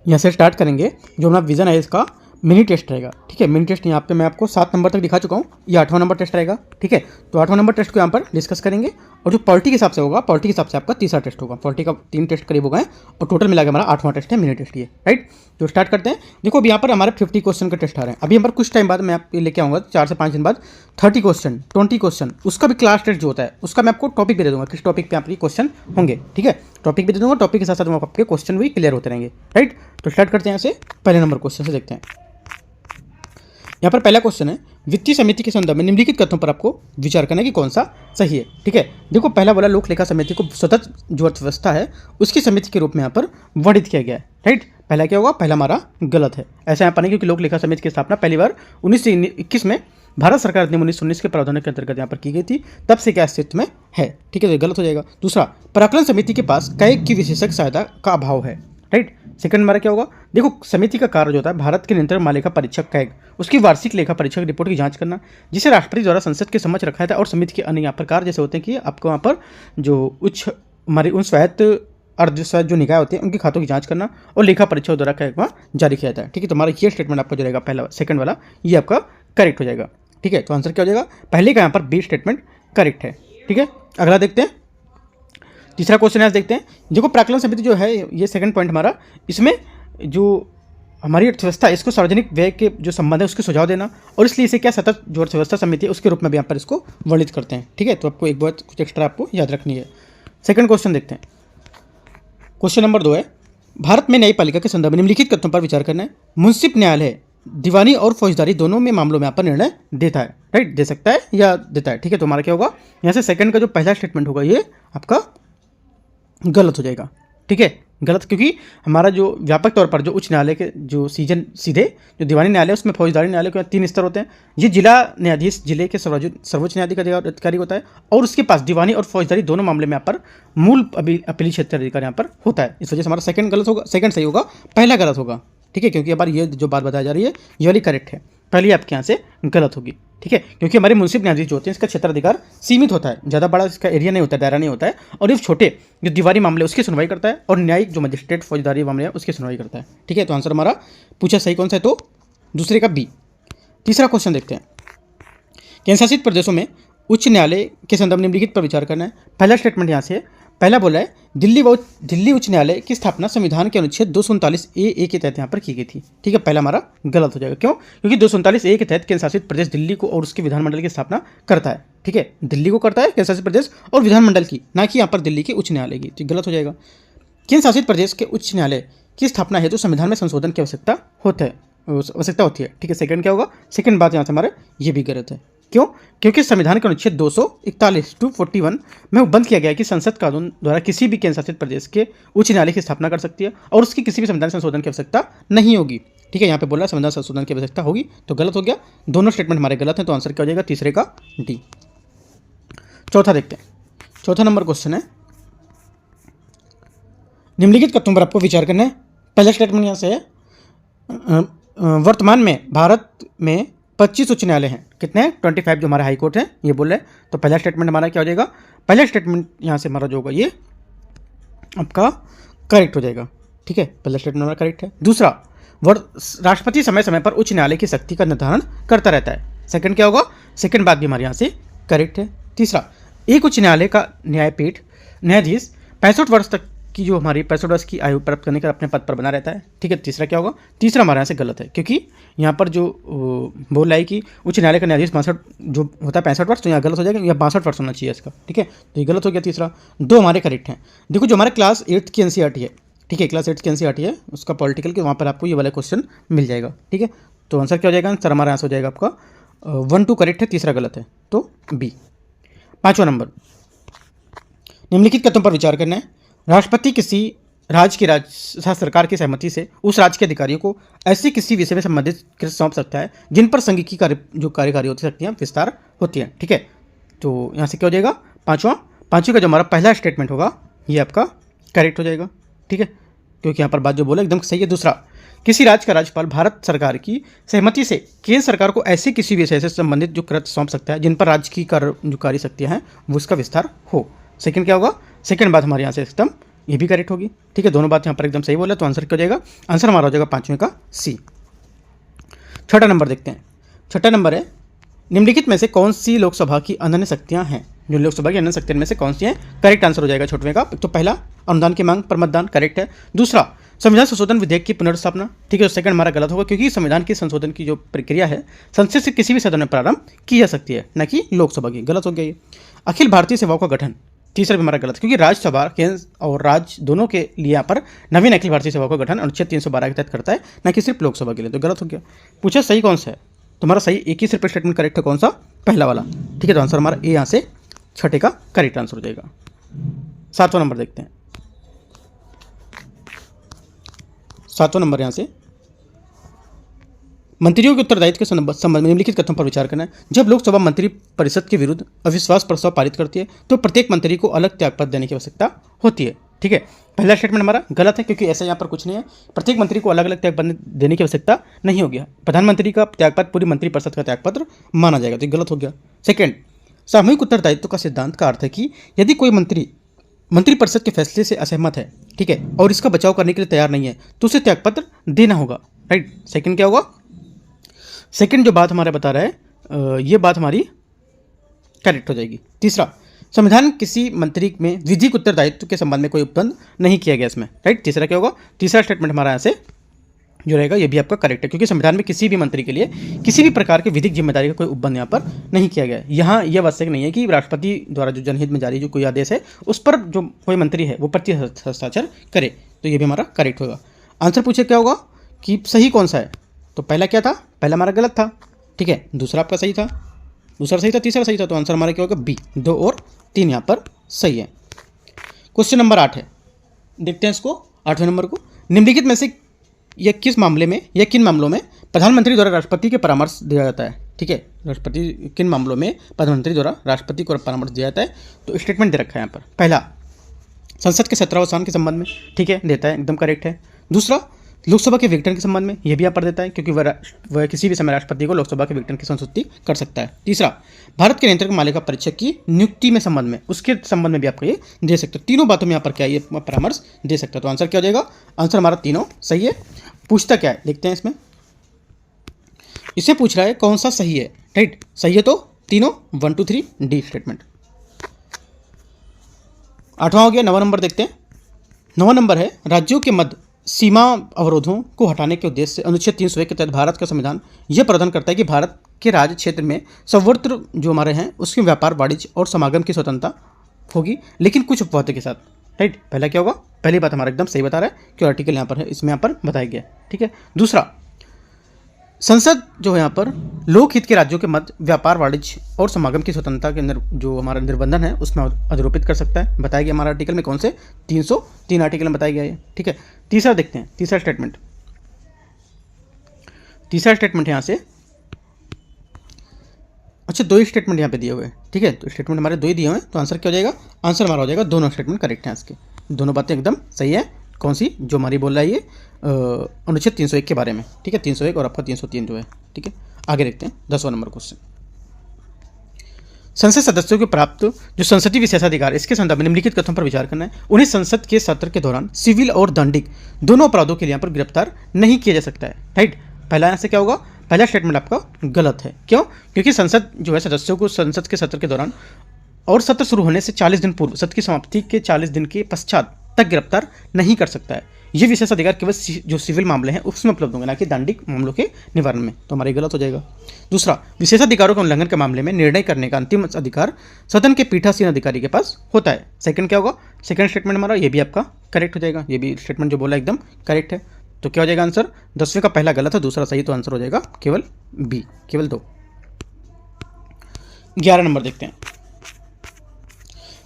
यहाँ से स्टार्ट करेंगे। जो हमारा विजन है इसका मिनी टेस्ट रहेगा, ठीक है। मिनी टेस्ट यहाँ पे मैं आपको 7 नंबर तक दिखा चुका हूँ, ये 8वां नंबर टेस्ट रहेगा, ठीक है। तो 8वां नंबर टेस्ट को यहाँ पर डिस्कस करेंगे। और जो पॉलिटी के हिसाब से होगा, पॉलिटी के हिसाब से आपका तीसरा टेस्ट होगा। पॉलिटी का 3 टेस्ट करीब हो गए और टोटल मिला के हमारा 8वां टेस्ट है, मिनी टेस्ट ये, राइट। तो स्टार्ट करते हैं। देखो अभी यहाँ पर हमारे 50 क्वेश्चन का टेस्ट आ रहे हैं। अभी यहाँ पर कुछ टाइम बाद मैं आपको लेके आऊँगा, 4 से 5 दिन बाद 30 क्वेश्चन, 20 क्वेश्चन, उसका भी क्लास टेस्ट जो होता है उसका मैं आपको टॉपिक भी दे दूँगा, किस टॉपिक पे आपके क्वेश्चन होंगे, ठीक है। टॉपिक भी दे दूँगा, टॉपिक के साथ साथ आपके क्वेश्चन भी क्लियर होते रहेंगे, राइट। तो स्टार्ट करते हैं यहाँ से पहले नंबर क्वेश्चन से देखते हैं। यहाँ पर पहला क्वेश्चन है, वित्तीय समिति के संदर्भ में निम्नलिखित कथनों पर आपको विचार करना है कि कौन सा सही है, ठीक है। देखो पहला बोला लोक लेखा समिति को सतत जो अर्थव्यवस्था है उसकी समिति के रूप में यहाँ पर वर्णित किया गया है, राइट। पहला क्या होगा, पहला हमारा गलत है। ऐसा यहाँ पर नहीं, क्योंकि लोक लेखा समिति की स्थापना पहली बार 1921 में भारत सरकार अधिनियम 1919 के प्रावधानों के अंतर्गत यहाँ पर की गई थी, तब से क्या अस्तित्व में है, ठीक है। तो गलत हो जाएगा। दूसरा, प्राक्कलन समिति के पास कैग की विशेषज्ञ सहायता का अभाव है, राइट। सेकंड हमारा क्या होगा, देखो समिति का कार्य जो होता है भारत के नियंत्रण महालेखा परीक्षक कैग उसकी वार्षिक लेखा परीक्षक रिपोर्ट की जांच करना, जिसे राष्ट्रपति द्वारा संसद के समक्ष रखा था। और समिति के अन्य यहाँ पर कार्य जैसे होते हैं कि आपको यहाँ पर जो उच्च हमारी उन स्वायत्त अर्ध स्वायत्त जो निकाय होते हैं उनके खातों की जांच करना और लेखा परीक्षक द्वारा कैग वहाँ जारी किया जाता है, ठीक है। तो हमारा ये स्टेटमेंट आपका जो रहेगा पहला सेकंड वाला ये आपका करेक्ट हो जाएगा, ठीक है। तो आंसर क्या हो जाएगा, पहले का यहाँ पर बी स्टेटमेंट करेक्ट है, ठीक है। अगला देखते हैं, तीसरा क्वेश्चन है, देखते हैं। देखो प्राक्कलन समिति जो है ये सेकंड पॉइंट हमारा, इसमें जो हमारी अर्थव्यवस्था है इसको सार्वजनिक व्यय के जो संबंध है उसके सुझाव देना, और इसलिए इसे क्या सतत जो अर्थव्यवस्था समिति है उसके रूप में भी यहाँ पर इसको वर्णित करते हैं, ठीक है। तो आपको एक बात कुछ एक्स्ट्रा आपको याद रखनी है। सेकंड क्वेश्चन देखते हैं। क्वेश्चन नंबर 2 है, भारत में न्यायपालिका के संदर्भ में निम्नलिखित कथनों पर विचार करना है। मुंसिफ न्यायालय दीवानी और फौजदारी दोनों में मामलों में यहाँ पर निर्णय देता है, राइट, दे सकता है या देता है, ठीक है। तो हमारा क्या होगा, यहाँ से सेकंड का जो पहला स्टेटमेंट होगा ये आपका गलत हो जाएगा, ठीक है। गलत क्योंकि हमारा जो व्यापक तौर पर जो उच्च न्यायालय के जो सीधे जो दीवानी न्यायालय उसमें फौजदारी न्यायालय के 3 स्तर होते हैं। ये जिला न्यायाधीश जिले के सर्वोच्च न्यायाधीश का अधिकारी होता है, और उसके पास दीवानी और फौजदारी दोनों मामले में यहाँ पर मूल अपीली क्षेत्र अधिकारी यहाँ पर होता है। इस वजह से हमारा सेकंड गलत होगा, सेकंड सही होगा, पहला गलत होगा, ठीक है। क्योंकि अब ये जो बात बताई जा रही है ये वाली करेक्ट है, पहली आपके यहाँ से गलत होगी, ठीक है। क्योंकि हमारे मुंसिफ न्यायाधीश जो होते हैं इसका क्षेत्राधिकार सीमित होता है, ज़्यादा बड़ा इसका एरिया नहीं होता है, दायरा नहीं होता है, और ये छोटे जो दीवारी मामले उसकी सुनवाई करता है, और न्यायिक जो मजिस्ट्रेट फौजदारी मामले हैं उसकी सुनवाई करता है, ठीक है। तो आंसर हमारा पूछा सही कौन सा है, तो दूसरे का बी। तीसरा क्वेश्चन देखते हैं। केंद्र शासित प्रदेशों में उच्च न्यायालय के संदर्भ निम्नलिखित पर विचार करना है। पहला स्टेटमेंट यहाँ से पहला बोला है, दिल्ली उच्च न्यायालय की स्थापना संविधान के अनुच्छेद 239A के तहत यहाँ पर की गई थी, ठीक है। पहला हमारा गलत हो जाएगा, क्यों, क्योंकि 239A के तहत केंद्र शासित प्रदेश दिल्ली को और उसके विधानमंडल की स्थापना करता है, ठीक है। दिल्ली को करता है केंद्र शासित प्रदेश और विधानमंडल की, ना कि यहाँ पर दिल्ली के उच्च न्यायालय की, तो गलत हो जाएगा। केंद्र शासित प्रदेश के उच्च न्यायालय की स्थापना हेतु संविधान में संशोधन की आवश्यकता होती है, ठीक है। सेकंड क्या होगा, सेकंड बात यहाँ से हमारे ये भी गलत है, क्यों, क्योंकि संविधान के अनुच्छेद 241 to 41 में बंद किया गया है कि संसद कानून द्वारा किसी भी केंद्र शासित प्रदेश के उच्च न्यायालय की स्थापना कर सकती है और उसकी किसी भी संविधान संशोधन की आवश्यकता नहीं होगी, ठीक है। यहाँ पे बोला संविधान संशोधन की आवश्यकता होगी, तो गलत हो गया। दोनों स्टेटमेंट हमारे गलत हैं, तो आंसर क्या हो जाएगा, तीसरे का डी। चौथा देखते हैं। चौथा नंबर क्वेश्चन है, निम्नलिखित कथनों पर आपको विचार करना है। पहला स्टेटमेंट यहाँ से है, वर्तमान में भारत में 25 उच्च न्यायालय हैं, कितने हैं, 25 जो हमारे हाई कोर्ट हैं ये बोल रहे हैं। तो पहला स्टेटमेंट हमारा क्या हो जाएगा, पहला स्टेटमेंट यहाँ से हमारा जो होगा ये आपका करेक्ट हो जाएगा, ठीक है। पहला स्टेटमेंट हमारा करेक्ट है। दूसरा, राष्ट्रपति समय समय पर उच्च न्यायालय की शक्ति का निर्धारण करता रहता है। सेकंड क्या होगा, सेकंड बात भी हमारे यहाँ से करेक्ट है। तीसरा, एक उच्च न्यायालय का न्यायपीठ न्यायाधीश 65 वर्ष तक की जो हमारी 65 वर्ष की आयु प्राप्त करने का अपने पद पर बना रहता है, ठीक है। तीसरा क्या होगा, तीसरा हमारे यहाँ से गलत है, क्योंकि यहाँ पर जो बोल रहा है कि उच्च न्यायालय का न्यायाधीश 62 जो होता है 65 वर्ष, तो यहाँ गलत हो जाएगा, यहाँ 62 वर्ष होना चाहिए इसका, ठीक है। तो ये गलत हो गया तीसरा। दो हमारे करेक्ट हैं। देखो जो हमारे क्लास 8 की NCERT है, ठीक है, क्लास 8 की NCERT है उसका पॉलिटिकल के, वहाँ पर आपको ये वाला क्वेश्चन मिल जाएगा, ठीक है। तो आंसर क्या हो जाएगा, आंसर हमारा आंसर हो जाएगा आपका 1 2 करेक्ट है, तीसरा गलत है, तो बी। 5वां नंबर, निम्नलिखित कथनों पर विचार करना है। राष्ट्रपति किसी राज्य की सरकार की सहमति से उस राज्य के अधिकारियों को ऐसे किसी विषय में संबंधित कृत सौंप सकता है जिन पर संघ की जो कार्यकारी होती शक्तियाँ विस्तार होती हैं, ठीक है। तो यहाँ से क्या हो जाएगा, पाँचवीं का जो हमारा पहला स्टेटमेंट होगा ये आपका करेक्ट हो जाएगा, ठीक है, क्योंकि यहाँ पर बात जो बोला एकदम सही है। दूसरा, किसी राज्य का राज्यपाल भारत सरकार की सहमति से केंद्र सरकार को ऐसे किसी विषय से संबंधित जो कृत सौंप सकता है जिन पर राज्य की जो कार्य शक्तियाँ हैं वो उसका विस्तार हो। सेकंड क्या होगा, सेकंड बात हमारे यहाँ से एकदम ये भी करेक्ट होगी। ठीक है, दोनों बात यहाँ पर एकदम सही बोला, तो आंसर क्या हो जाएगा? आंसर हमारा हो जाएगा 5वें का सी। छठा नंबर देखते हैं। छठा नंबर है, निम्नलिखित में से कौन सी लोकसभा की अनन्य शक्तियाँ हैं? जो लोकसभा की अनन्य शक्तियों में से कौन सी हैं? करेक्ट आंसर हो जाएगा छठवें का। तो पहला, अनुदान की मांग पर मतदान, करेक्ट है। दूसरा, संविधान संशोधन विधेयक की पुनर्स्थापना, ठीक है। सेकंड हमारा गलत होगा, क्योंकि संविधान के संशोधन की जो प्रक्रिया है संसद से किसी भी सदन में प्रारंभ की जा सकती है, न कि लोकसभा की। गलत हो गया ये। अखिल भारतीय सेवाओं का गठन, तीसरा भी हमारा गलत, क्योंकि राज्यसभा, केंद्र और राज्य दोनों के लिए यहाँ पर नवीन अखिल भारतीय सेवाओं का गठन अनुच्छेद 312 के तहत करता है, न कि सिर्फ लोकसभा के लिए। तो गलत हो गया। पूछा सही कौन सा है? तुम्हारा सही एक ही सिर्फ स्टेटमेंट करेक्ट है, कौन सा? पहला वाला। ठीक है, तो आंसर हमारा ए यहाँ से छठे का करेक्ट आंसर हो जाएगा। 7वां नंबर देखते हैं। 7वां नंबर यहाँ से, मंत्रियों के उत्तरदायित्व के संबंध में निम्नलिखित कथनों पर विचार करना है। जब लोकसभा मंत्री परिषद के विरुद्ध अविश्वास प्रस्ताव पारित करती है तो प्रत्येक मंत्री को अलग त्यागपत्र देने की आवश्यकता होती है। ठीक है, पहला स्टेटमेंट हमारा गलत है, क्योंकि ऐसा यहाँ पर कुछ नहीं है। प्रत्येक मंत्री को अलग अलग त्यागपत्र देने की आवश्यकता नहीं होगी। प्रधानमंत्री का त्यागपत्र पूरी मंत्रिपरिषद का त्यागपत्र माना जाएगा, तो ये गलत हो गया। सेकेंड, सामूहिक उत्तरदायित्व का सिद्धांत का अर्थ है कि यदि कोई मंत्रिपरिषद के फैसले से असहमत है, ठीक है, और इसका बचाव करने के लिए तैयार नहीं है, तो उसे त्यागपत्र देना होगा। राइट, सेकंड क्या होगा? सेकंड जो बात हमारा बता रहा है ये बात हमारी करेक्ट हो जाएगी। तीसरा, संविधान किसी मंत्री में विधिक उत्तरदायित्व के संबंध में कोई उपबंध नहीं किया गया इसमें। राइट, तीसरा क्या होगा? तीसरा स्टेटमेंट हमारा यहाँ से जो रहेगा ये भी आपका करेक्ट है, क्योंकि संविधान में किसी भी मंत्री के लिए किसी भी प्रकार की विधिक जिम्मेदारी का कोई उपबंध यहाँ पर नहीं किया गया है। यहाँ यह आवश्यक नहीं है कि राष्ट्रपति द्वारा जो जनहित में जारी जो कोई आदेश है उस पर जो कोई मंत्री है वो प्रति हस्ताक्षर करे, तो ये भी हमारा करेक्ट होगा। आंसर पूछे क्या होगा कि सही कौन सा है? तो पहला क्या था? पहला हमारा गलत था। ठीक है, दूसरा आपका सही था, दूसरा सही था, तीसरा सही था, तो आंसर हमारा क्या होगा? बी। 2 और 3 यहाँ पर सही है। क्वेश्चन नंबर 8 है, देखते हैं इसको। 8वें नंबर को, निम्नलिखित में से यह किस मामले में या किन मामलों में प्रधानमंत्री द्वारा राष्ट्रपति के परामर्श दिया जाता है? ठीक है, राष्ट्रपति किन मामलों में प्रधानमंत्री द्वारा राष्ट्रपति को परामर्श दिया जाता है? तो स्टेटमेंट दे रखा है यहाँ पर। पहला, संसद के सत्रावसान के संबंध में, ठीक है, देता है, एकदम करेक्ट है। दूसरा, लोकसभा के विघटन के संबंध में, यह भी यहाँ पर देता है, क्योंकि वह किसी भी समय राष्ट्रपति को लोकसभा के विघटन की संस्तुति कर सकता है। तीसरा, भारत के नियंत्रक मालिका परीक्षक की नियुक्ति में संबंध में, उसके संबंध में भी आपको ये दे सकते हो। तीनों बातों में यहाँ पर क्या ये परामर्श दे सकता है, तो आंसर क्या हो जाएगा? आंसर हमारा तीनों सही है। पूछता क्या है देखते हैं इसमें। इसे पूछ रहा है कौन सा सही है। राइट, सही है तो तीनों 1 2 3 डी स्टेटमेंट। 8वां हो गया। 9वां नंबर देखते हैं। 9वां नंबर है, राज्यों के मध्य सीमा अवरोधों को हटाने के उद्देश्य से अनुच्छेद 301 के तहत भारत का संविधान यह प्रावधान करता है कि भारत के राज्य क्षेत्र में सर्वत्र जो हमारे हैं उसके व्यापार, वाणिज्य और समागम की स्वतंत्रता होगी, लेकिन कुछ उपवादों के साथ। राइट, पहला क्या होगा? पहली बात हमारा एकदम सही बता रहा है, क्यों आर्टिकल यहाँ पर है, इसमें यहाँ पर बताया गया। ठीक है, दूसरा, संसद जो है यहाँ पर लोकहित के राज्यों के मध्य व्यापार, वाणिज्य और समागम की स्वतंत्रता के अंदर जो हमारा निर्बंधन है उसमें अधिरोपित कर सकता है, बताया गया हमारा आर्टिकल में। कौन से? 303 आर्टिकल में बताया गया है। ठीक है, तीसरा देखते हैं, तीसरा स्टेटमेंट। तीसरा स्टेटमेंट यहाँ से, अच्छा 2 ही स्टेटमेंट यहाँ पे दिए हुए हैं। ठीक है, तो स्टेटमेंट हमारे 2 ही दिए हुए हैं, तो आंसर क्या हो जाएगा? आंसर हमारा हो जाएगा दोनों स्टेटमेंट करेक्ट हैं इसके, दोनों बातें एकदम सही है। कौन सी? जो हमारी बोल रहा है ये अनुच्छेद 301 के बारे में। ठीक है, 301 और आपका 303 जो है। ठीक है, आगे देखते हैं 10वां नंबर क्वेश्चन। संसद सदस्यों को प्राप्त जो संसदीय विशेषाधिकार, इसके संदर्भ में निम्नलिखित कथनों पर विचार करना है। उन्हें संसद के सत्र के दौरान सिविल और दंडिक दोनों अपराधों के लिए यहाँ पर गिरफ्तार नहीं किया जा सकता है। राइट, पहला यहाँ से क्या होगा? पहला स्टेटमेंट आपका गलत है। क्यों? क्योंकि संसद जो है सदस्यों को संसद के सत्र के दौरान और सत्र शुरू होने से 40 दिन पूर्व, सत्र की समाप्ति के 40 दिन के पश्चात तक गिरफ्तार नहीं कर सकता है। ये विशेष अधिकार केवल जो सिविल मामले हैं उसमें उपलब्ध होंगे, ना कि दंडिक मामलों के निवारण में, तो हमारा गलत हो जाएगा। दूसरा, विशेषाधिकारों के उल्लंघन के मामले में निर्णय करने का अंतिम अधिकार सदन के पीठासीन अधिकारी के पास होता है। सेकंड क्या होगा? सेकंड स्टेटमेंट हमारा ये भी आपका करेक्ट हो जाएगा, ये भी स्टेटमेंट जो बोला एकदम करेक्ट है। तो क्या हो जाएगा आंसर? 10वें का पहला गलत है, दूसरा सही, तो आंसर हो जाएगा केवल बी, केवल 2। 11 नंबर देखते हैं।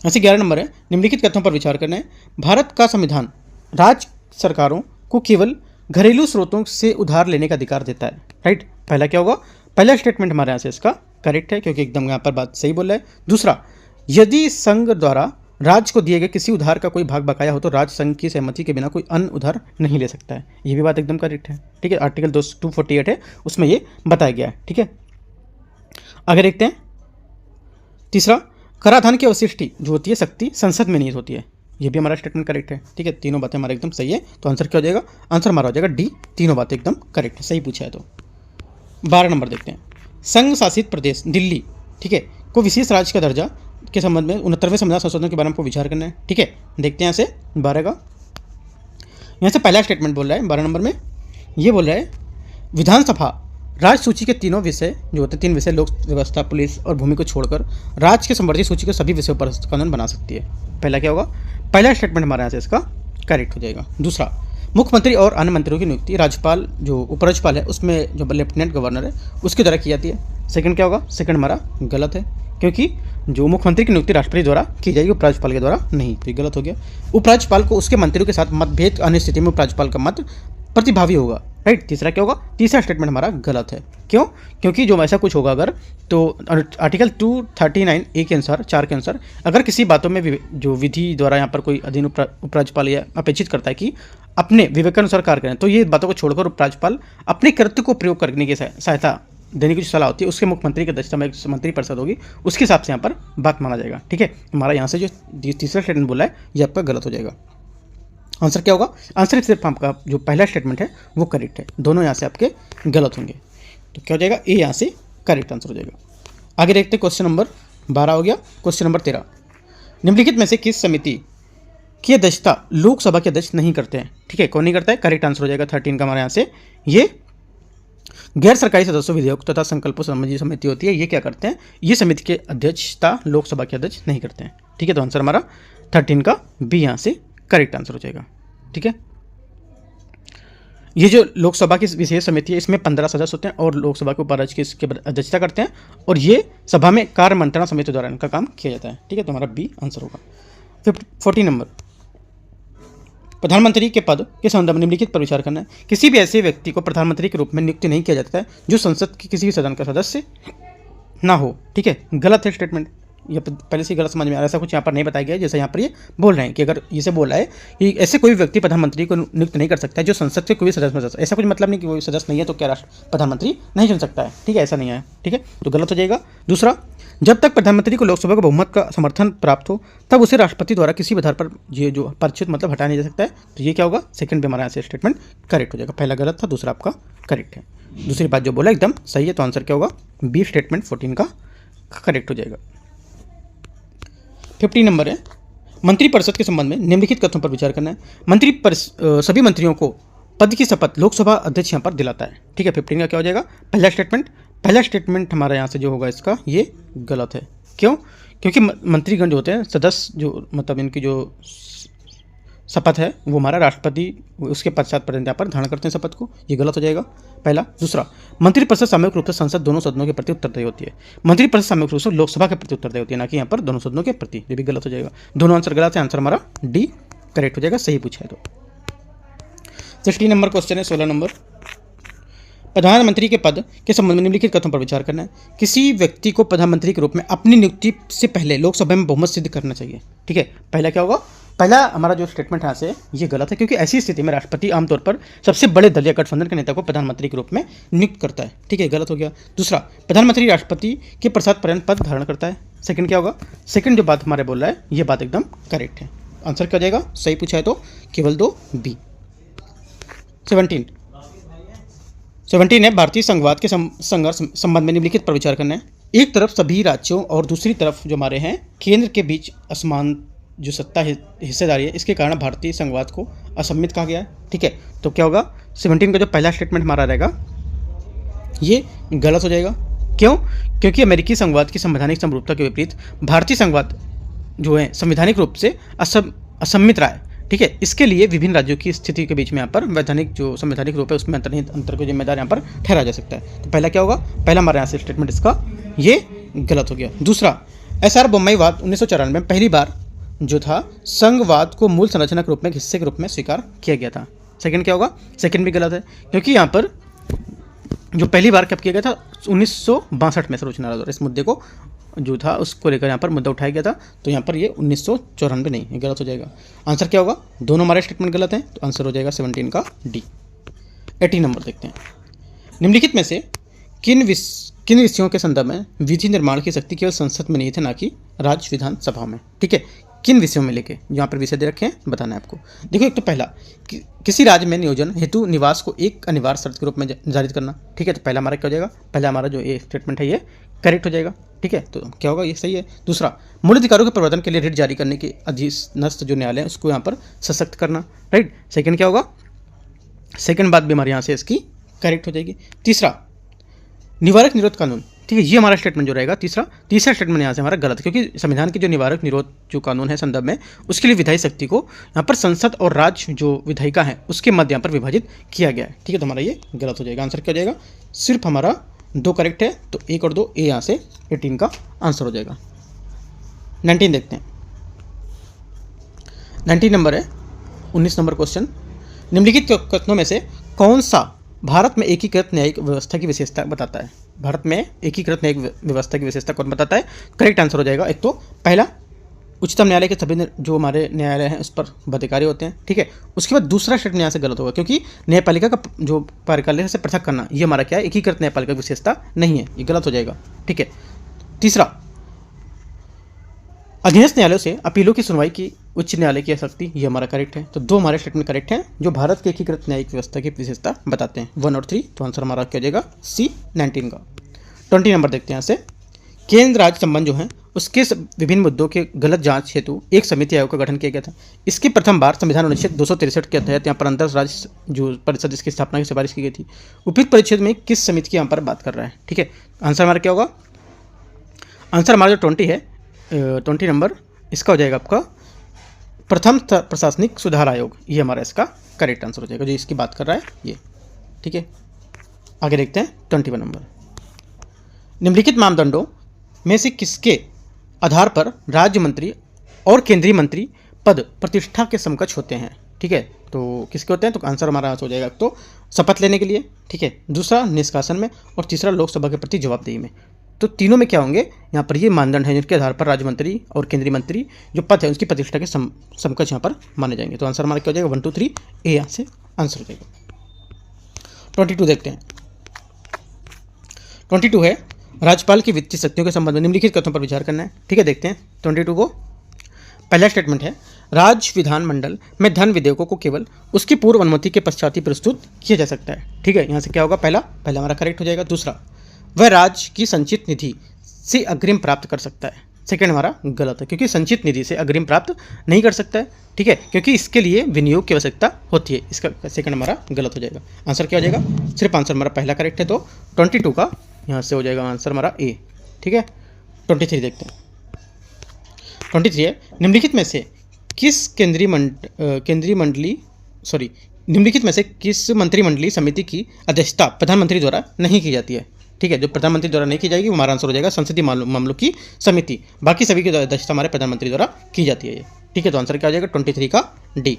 ऐसे 11 नंबर है, निम्नलिखित कथनों पर विचार करना है। भारत का संविधान राज्य सरकारों को केवल घरेलू स्रोतों से उधार लेने का अधिकार देता है। राइट, पहला क्या होगा? पहला स्टेटमेंट हमारे यहाँ से इसका करेक्ट है, क्योंकि एकदम यहाँ पर बात सही बोल रहा है। दूसरा, यदि संघ द्वारा राज्य को दिए गए किसी उधार का कोई भाग बकाया हो तो राज्य संघ की सहमति के बिना कोई अन्य उधार नहीं ले सकता है। ये भी बात एकदम करेक्ट है। ठीक है, आर्टिकल 248 है उसमें ये बताया गया है। ठीक है, आगे देखते हैं। तीसरा, कराधान की अवशिष्टि जो होती है शक्ति संसद में निहित होती है। ये भी हमारा स्टेटमेंट करेक्ट है। ठीक है, तीनों बातें हमारे एकदम सही है। तो आंसर क्या हो जाएगा? आंसर हमारा हो जाएगा डी, तीनों बातें एकदम करेक्ट है, सही पूछा है। तो 12 नंबर देखते हैं। संघ शासित प्रदेश दिल्ली, ठीक है, को विशेष राज्य का दर्जा के संबंध में 69वें संविधान संशोधन के बारे में आपको विचार करना है। ठीक है, देखते हैं यहाँ से 12 का। यहाँ से पहला स्टेटमेंट बोल रहा है 12 नंबर में, ये बोल रहा है विधानसभा राज्य सूची के तीनों विषय जो होते हैं, 3 विषय लोक व्यवस्था, पुलिस और भूमि को छोड़कर राज्य के संवर्धित सूची के सभी विषयों पर कानून बना सकती है। पहला क्या होगा? पहला स्टेटमेंट हमारे यहाँ से इसका करेक्ट हो जाएगा। दूसरा, मुख्यमंत्री और अन्य मंत्रियों की नियुक्ति राज्यपाल जो उपराज्यपाल है उसमें जो लेफ्टिनेंट गवर्नर है उसके द्वारा की जाती है। सेकंड क्या होगा? सेकंड हमारा गलत है, क्योंकि जो मुख्यमंत्री की नियुक्ति राष्ट्रपति द्वारा की जाएगी, उपराज्यपाल के द्वारा नहीं, तो ये गलत हो गया। उपराज्यपाल को उसके मंत्रियों के साथ मतभेद अन्य स्थिति में उपराज्यपाल का मत प्रतिभावी होगा, राइट। तीसरा क्या होगा? तीसरा स्टेटमेंट हमारा गलत है। क्यों? क्योंकि जो ऐसा कुछ होगा अगर, तो आर्टिकल 239 ए के अनुसार, 4 के अनुसार, अगर किसी बातों में जो विधि द्वारा यहाँ पर कोई अधीन उपराज्यपाल या अपेक्षित करता है कि अपने विवेकानुसार कार्य करें, तो ये बातों को छोड़कर उपराज्यपाल अपने कृत्य को प्रयोग करने की सहायता देने की जो सलाह होती है उसके मुख्यमंत्री की अध्यक्षता में एक मंत्री परिषद होगी, उसके हिसाब से यहाँ पर बात माना जाएगा। ठीक है, हमारा यहाँ से जो तीसरा स्टेटमेंट बोला है ये आपका गलत हो जाएगा। आंसर क्या होगा? आंसर सिर्फ आपका जो पहला स्टेटमेंट है वो करेक्ट है, दोनों यहाँ से आपके गलत होंगे। तो क्या हो जाएगा? ए यहाँ से करेक्ट आंसर हो जाएगा। आगे देखते हैं, क्वेश्चन नंबर 12 हो गया। क्वेश्चन नंबर 13, निम्नलिखित में से किस समिति की अध्यक्षता लोकसभा के अध्यक्ष नहीं करते हैं? ठीक है, कौन नहीं करता है? करेक्ट आंसर हो जाएगा 13 का हमारे यहाँ से। ये गैर सरकारी सदस्यों, विधेयक तथा संकल्पों संबंधी समिति होती है, ये क्या करते हैं? ये समिति के अध्यक्षता लोकसभा के अध्यक्ष नहीं करते हैं। ठीक है, तो आंसर हमारा 13 का बी यहाँ से करेक्ट आंसर हो जाएगा। ठीक है, ये जो लोकसभा की विशेष समिति है इसमें 15 सदस्य होते हैं और लोकसभा के उपाध्यक्ष की इसकी अध्यक्षता करते हैं और ये सभा में कार्य मंत्रणा समिति द्वारा इनका काम किया जाता है। ठीक है, तो हमारा बी आंसर होगा। 14 नंबर, प्रधानमंत्री के पद के संदर्भ में निम्नलिखित पर विचार करना है। किसी भी ऐसे व्यक्ति को प्रधानमंत्री के रूप में नियुक्त नहीं किया जाता है जो संसद के किसी भी सदन का सदस्य ना हो। ठीक है, गलत है स्टेटमेंट, ये पहले से गलत समझ में आ रहा है, ऐसा कुछ यहाँ पर नहीं बताया गया है। जैसे यहाँ पर ये बोल रहे हैं कि अगर इसे बोला है कि ऐसे कोई व्यक्ति प्रधानमंत्री को नियुक्त नहीं कर सकता है जो संसद के कोई भी सदस्य में, ऐसा कुछ मतलब नहीं कि कोई सदस्य नहीं है तो क्या राष्ट्र प्रधानमंत्री नहीं चुन सकता है। ठीक है, ऐसा नहीं है। ठीक है, तो गलत हो जाएगा। दूसरा, जब तक प्रधानमंत्री को लोकसभा का बहुमत का समर्थन प्राप्त हो तब उसे राष्ट्रपति द्वारा किसी भी आधार पर ये जो परिचित मतलब हटाया नहीं जा सकता है। तो ये क्या होगा? सेकंड भी हमारा ऐसे स्टेटमेंट करेक्ट हो जाएगा। पहला गलत था, दूसरा आपका करेक्ट है। दूसरी बात जो बोला एकदम सही है, तो आंसर क्या होगा? बी स्टेटमेंट 14 का करेक्ट हो जाएगा। 15 नंबर है, मंत्रिपरिषद के संबंध में निम्नलिखित कथनों पर विचार करना है। सभी मंत्रियों को पद की शपथ लोकसभा अध्यक्ष यहाँ पर दिलाता है। ठीक है, 15 का क्या हो जाएगा? पहला स्टेटमेंट हमारा यहाँ से जो होगा इसका ये गलत है। क्यों? क्योंकि मंत्रीगण जो होते हैं सदस्य, जो मतलब इनकी जो शपथ है वो हमारा राष्ट्रपति उसके पश्चात पर्यंत यहाँ पर धारण करते हैं शपथ को, ये गलत हो जाएगा पहला। दूसरा, मंत्रिपरिषद सामूहिक रूप से संसद दोनों सदनों के प्रति उत्तरदायी होती है। मंत्रिपरिषद सामूहिक रूप से लोकसभा के प्रति उत्तरदायी होती है, ना कि यहाँ पर दोनों सदनों के प्रति, ये भी गलत हो जाएगा। दोनों आंसर गलत है, आंसर हमारा डी करेक्ट हो जाएगा, सही पूछा है। तो 16 नंबर क्वेश्चन है, 16 नंबर, प्रधानमंत्री के पद के संबंध में निम्नलिखित कथनों पर विचार करना है। किसी व्यक्ति को प्रधानमंत्री के रूप में अपनी नियुक्ति से पहले लोकसभा में बहुमत सिद्ध करना चाहिए। ठीक है, पहला क्या होगा? पहला हमारा जो स्टेटमेंट यहाँ से ये गलत है, क्योंकि ऐसी स्थिति में राष्ट्रपति आमतौर पर सबसे बड़े दलीय गठबंधन के नेता को प्रधानमंत्री के रूप में नियुक्त करता है। ठीक है, गलत हो गया। दूसरा, प्रधानमंत्री राष्ट्रपति के पश्चात पर्यंत पद धारण करता है। सेकंड क्या होगा? सेकंड जो बात हमारे बोल रहा है ये बात एकदम करेक्ट है, आंसर क्या हो जाएगा? सही पूछा है तो केवल 2 बी। 17 है, भारतीय संघवाद के संघर्ष संबंध में निम्नलिखित पर विचार करना है। एक तरफ सभी राज्यों और दूसरी तरफ जो हमारे हैं केंद्र के बीच असमान जो सत्ता हिस्सेदारी है, इसके कारण भारतीय संघवाद को असम्मित कहा गया है। ठीक है, तो क्या होगा? 17 का जो पहला स्टेटमेंट हमारा रहेगा ये गलत हो जाएगा। क्यों? क्योंकि अमेरिकी संघवाद की संवैधानिक समरूपता के विपरीत भारतीय संघवाद जो है संवैधानिक रूप से असम्मित रहा है। ठीक है, इसके लिए विभिन्न राज्यों की स्थिति के बीच में यहाँ पर वैधानिक जो संवैधानिक रूप है उसमें अंतर को जिम्मेदार यहाँ पर ठहरा जा सकता है। तो पहला क्या होगा? पहला हमारे यहाँ से स्टेटमेंट इसका ये गलत हो गया। दूसरा, एसआर बोम्मईवाद 1994 में पहली बार जो था संघवाद को मूल संरचना के रूप में हिस्से के रूप में स्वीकार किया गया था। सेकंड क्या होगा? सेकंड भी गलत है, क्योंकि यहाँ पर जो पहली बार कब किया गया था 1962 में सर्वोच्च न्यायालय द्वारा इस मुद्दे को जो था उसको लेकर यहाँ पर मुद्दा उठाया गया था। तो यहाँ पर ये 1994 नहीं, ये गलत हो जाएगा। आंसर क्या होगा? दोनों हमारे स्टेटमेंट गलत हैं, तो आंसर हो जाएगा 17 का डी। 18 नंबर देखते हैं, निम्नलिखित में से किन विषयों के संदर्भ में विधि निर्माण की शक्ति केवल संसद में नहीं थे, ना कि राज्य विधानसभा में। ठीक है, किन विषयों में लेके, यहाँ पर विषय दे रखे हैं बताना है आपको। देखो एक तो पहला किसी राज्य में नियोजन हेतु निवास को एक अनिवार्य शर्त के रूप में जारी करना, ठीक है। तो पहला हमारा क्या हो जाएगा, पहला हमारा जो ये स्टेटमेंट है ये करेक्ट हो जाएगा, ठीक है। तो क्या होगा, ये सही है। दूसरा, मूल अधिकारों के प्रवर्तन के लिए रिट जारी करने के अधीनस्थ जो न्यायालय है उसको यहाँ पर सशक्त करना, राइट। सेकंड क्या होगा, सेकंड बात भी हमारे यहाँ से इसकी करेक्ट हो जाएगी। तीसरा, निवारक निरोध कानून, ठीक है, ये हमारा स्टेटमेंट जो रहेगा तीसरा स्टेटमेंट यहाँ से हमारा गलत है, क्योंकि संविधान की जो निवारक निरोध जो कानून है संदर्भ में, उसके लिए विधायी शक्ति को यहाँ पर संसद और राज्य जो विधायिका है उसके मध्य यहाँ पर विभाजित किया गया है, ठीक है। तो हमारा ये गलत हो जाएगा। आंसर क्या हो जाएगा, सिर्फ हमारा 2 करेक्ट है, तो 1 और 2 ए यहाँ से 18 का आंसर हो जाएगा। 19 देखते हैं। 19 नंबर है 19 नंबर क्वेश्चन, निम्नलिखित कथनों में से कौन सा भारत में एकीकृत न्यायिक व्यवस्था की विशेषता बताता है। भारत में एकीकृत न्यायिक व्यवस्था की विशेषता कौन बताता है, करेक्ट आंसर हो जाएगा। एक तो पहला, उच्चतम न्यायालय के सभी जो हमारे न्यायालय हैं उस पर अधिकारी होते हैं, ठीक है। उसके बाद दूसरा स्टेटमेंट यहाँ से गलत होगा, क्योंकि न्यायपालिका का जो कार्यकाल से पृथक करना, ये हमारा क्या है, एकीकृत न्यायपालिका की विशेषता नहीं है, ये गलत हो जाएगा, ठीक है। तीसरा, अधीनस्थ न्यायालयों से अपीलों की सुनवाई की उच्च न्यायालय की शक्ति, ये हमारा करेक्ट है। तो 2 हमारे स्टेटमेंट करेक्ट हैं जो भारत के एकीकृत न्यायिक व्यवस्था की विशेषता बताते हैं, 1 और 3। तो आंसर हमारा क्या हो जाएगा, सी 19 का। 20 नंबर देखते हैं यहाँ से, केंद्र राज्य संबंध जो है उसके विभिन्न मुद्दों के गलत जांच हेतु एक समिति आयोग का गठन किया गया था। इसकी प्रथम बार संविधान अनुच्छेद 263 के तहत यहाँ पर अंतर राज्य जो परिषद इसकी स्थापना की सिफारिश की गई थी। उपयुक्त परिच्छेद में किस समिति की यहाँ पर बात कर रहा है, ठीक है। आंसर हमारा क्या होगा, आंसर हमारा जो 20 है 20 नंबर, इसका हो जाएगा आपका प्रथम प्रशासनिक सुधार आयोग, ये हमारा इसका करेक्ट आंसर हो जाएगा, जो इसकी बात कर रहा है ये, ठीक है। आगे देखते हैं 21 नंबर, निम्नलिखित मानदंडों में से किसके आधार पर राज्य मंत्री और केंद्रीय मंत्री पद प्रतिष्ठा के समकक्ष होते हैं, ठीक है। तो किसके होते हैं, तो आंसर हमारा हो जाएगा तो शपथ लेने के लिए, ठीक है। दूसरा निष्कासन में, और तीसरा लोकसभा के प्रति जवाबदेही में। तो तीनों में क्या होंगे, यहाँ पर ये मानदंड है जिनके आधार पर राज्य मंत्री और केंद्रीय मंत्री जो पद है उसकी प्रतिष्ठा के समकक्ष यहाँ पर माने जाएंगे। तो आंसर हमारा क्या हो जाएगा, 1 2 3 ए यहाँ से आंसर हो जाएगा। 22 देखते हैं। 22 है, राज्यपाल की वित्तीय शक्तियों के संबंध में निम्नलिखित कथनों पर विचार करना है, ठीक है। देखते हैं 22 को। पहला स्टेटमेंट है, राज्य विधानमंडल में धन विधेयकों को केवल उसकी पूर्व अनुमति के पश्चात ही प्रस्तुत किया जा सकता है, ठीक है। यहाँ से क्या होगा, पहला हमारा करेक्ट हो जाएगा। दूसरा, वह राज्य की संचित निधि से अग्रिम प्राप्त कर सकता है, सेकंड हमारा गलत है, क्योंकि संचित निधि से अग्रिम प्राप्त नहीं कर सकता है, ठीक है, क्योंकि इसके लिए विनियोग की आवश्यकता होती है। इसका सेकंड हमारा गलत हो जाएगा। आंसर क्या हो जाएगा, सिर्फ आंसर हमारा पहला करेक्ट है, तो 22 का यहाँ से हो जाएगा आंसर हमारा ए, ठीक है। 23 देखते हैं। 23 है, निम्नलिखित में से किस निम्नलिखित में से किस मंत्रिमंडलीय समिति की अध्यक्षता प्रधानमंत्री द्वारा नहीं की जाती है, ठीक है। जो प्रधानमंत्री द्वारा नहीं की जाएगी वो हमारा आंसर हो जाएगा संसदीय मामलों की समिति, बाकी सभी की अध्यक्षता हमारे प्रधानमंत्री द्वारा की जाती है ये, ठीक है। तो आंसर क्या हो जाएगा 23 का डी।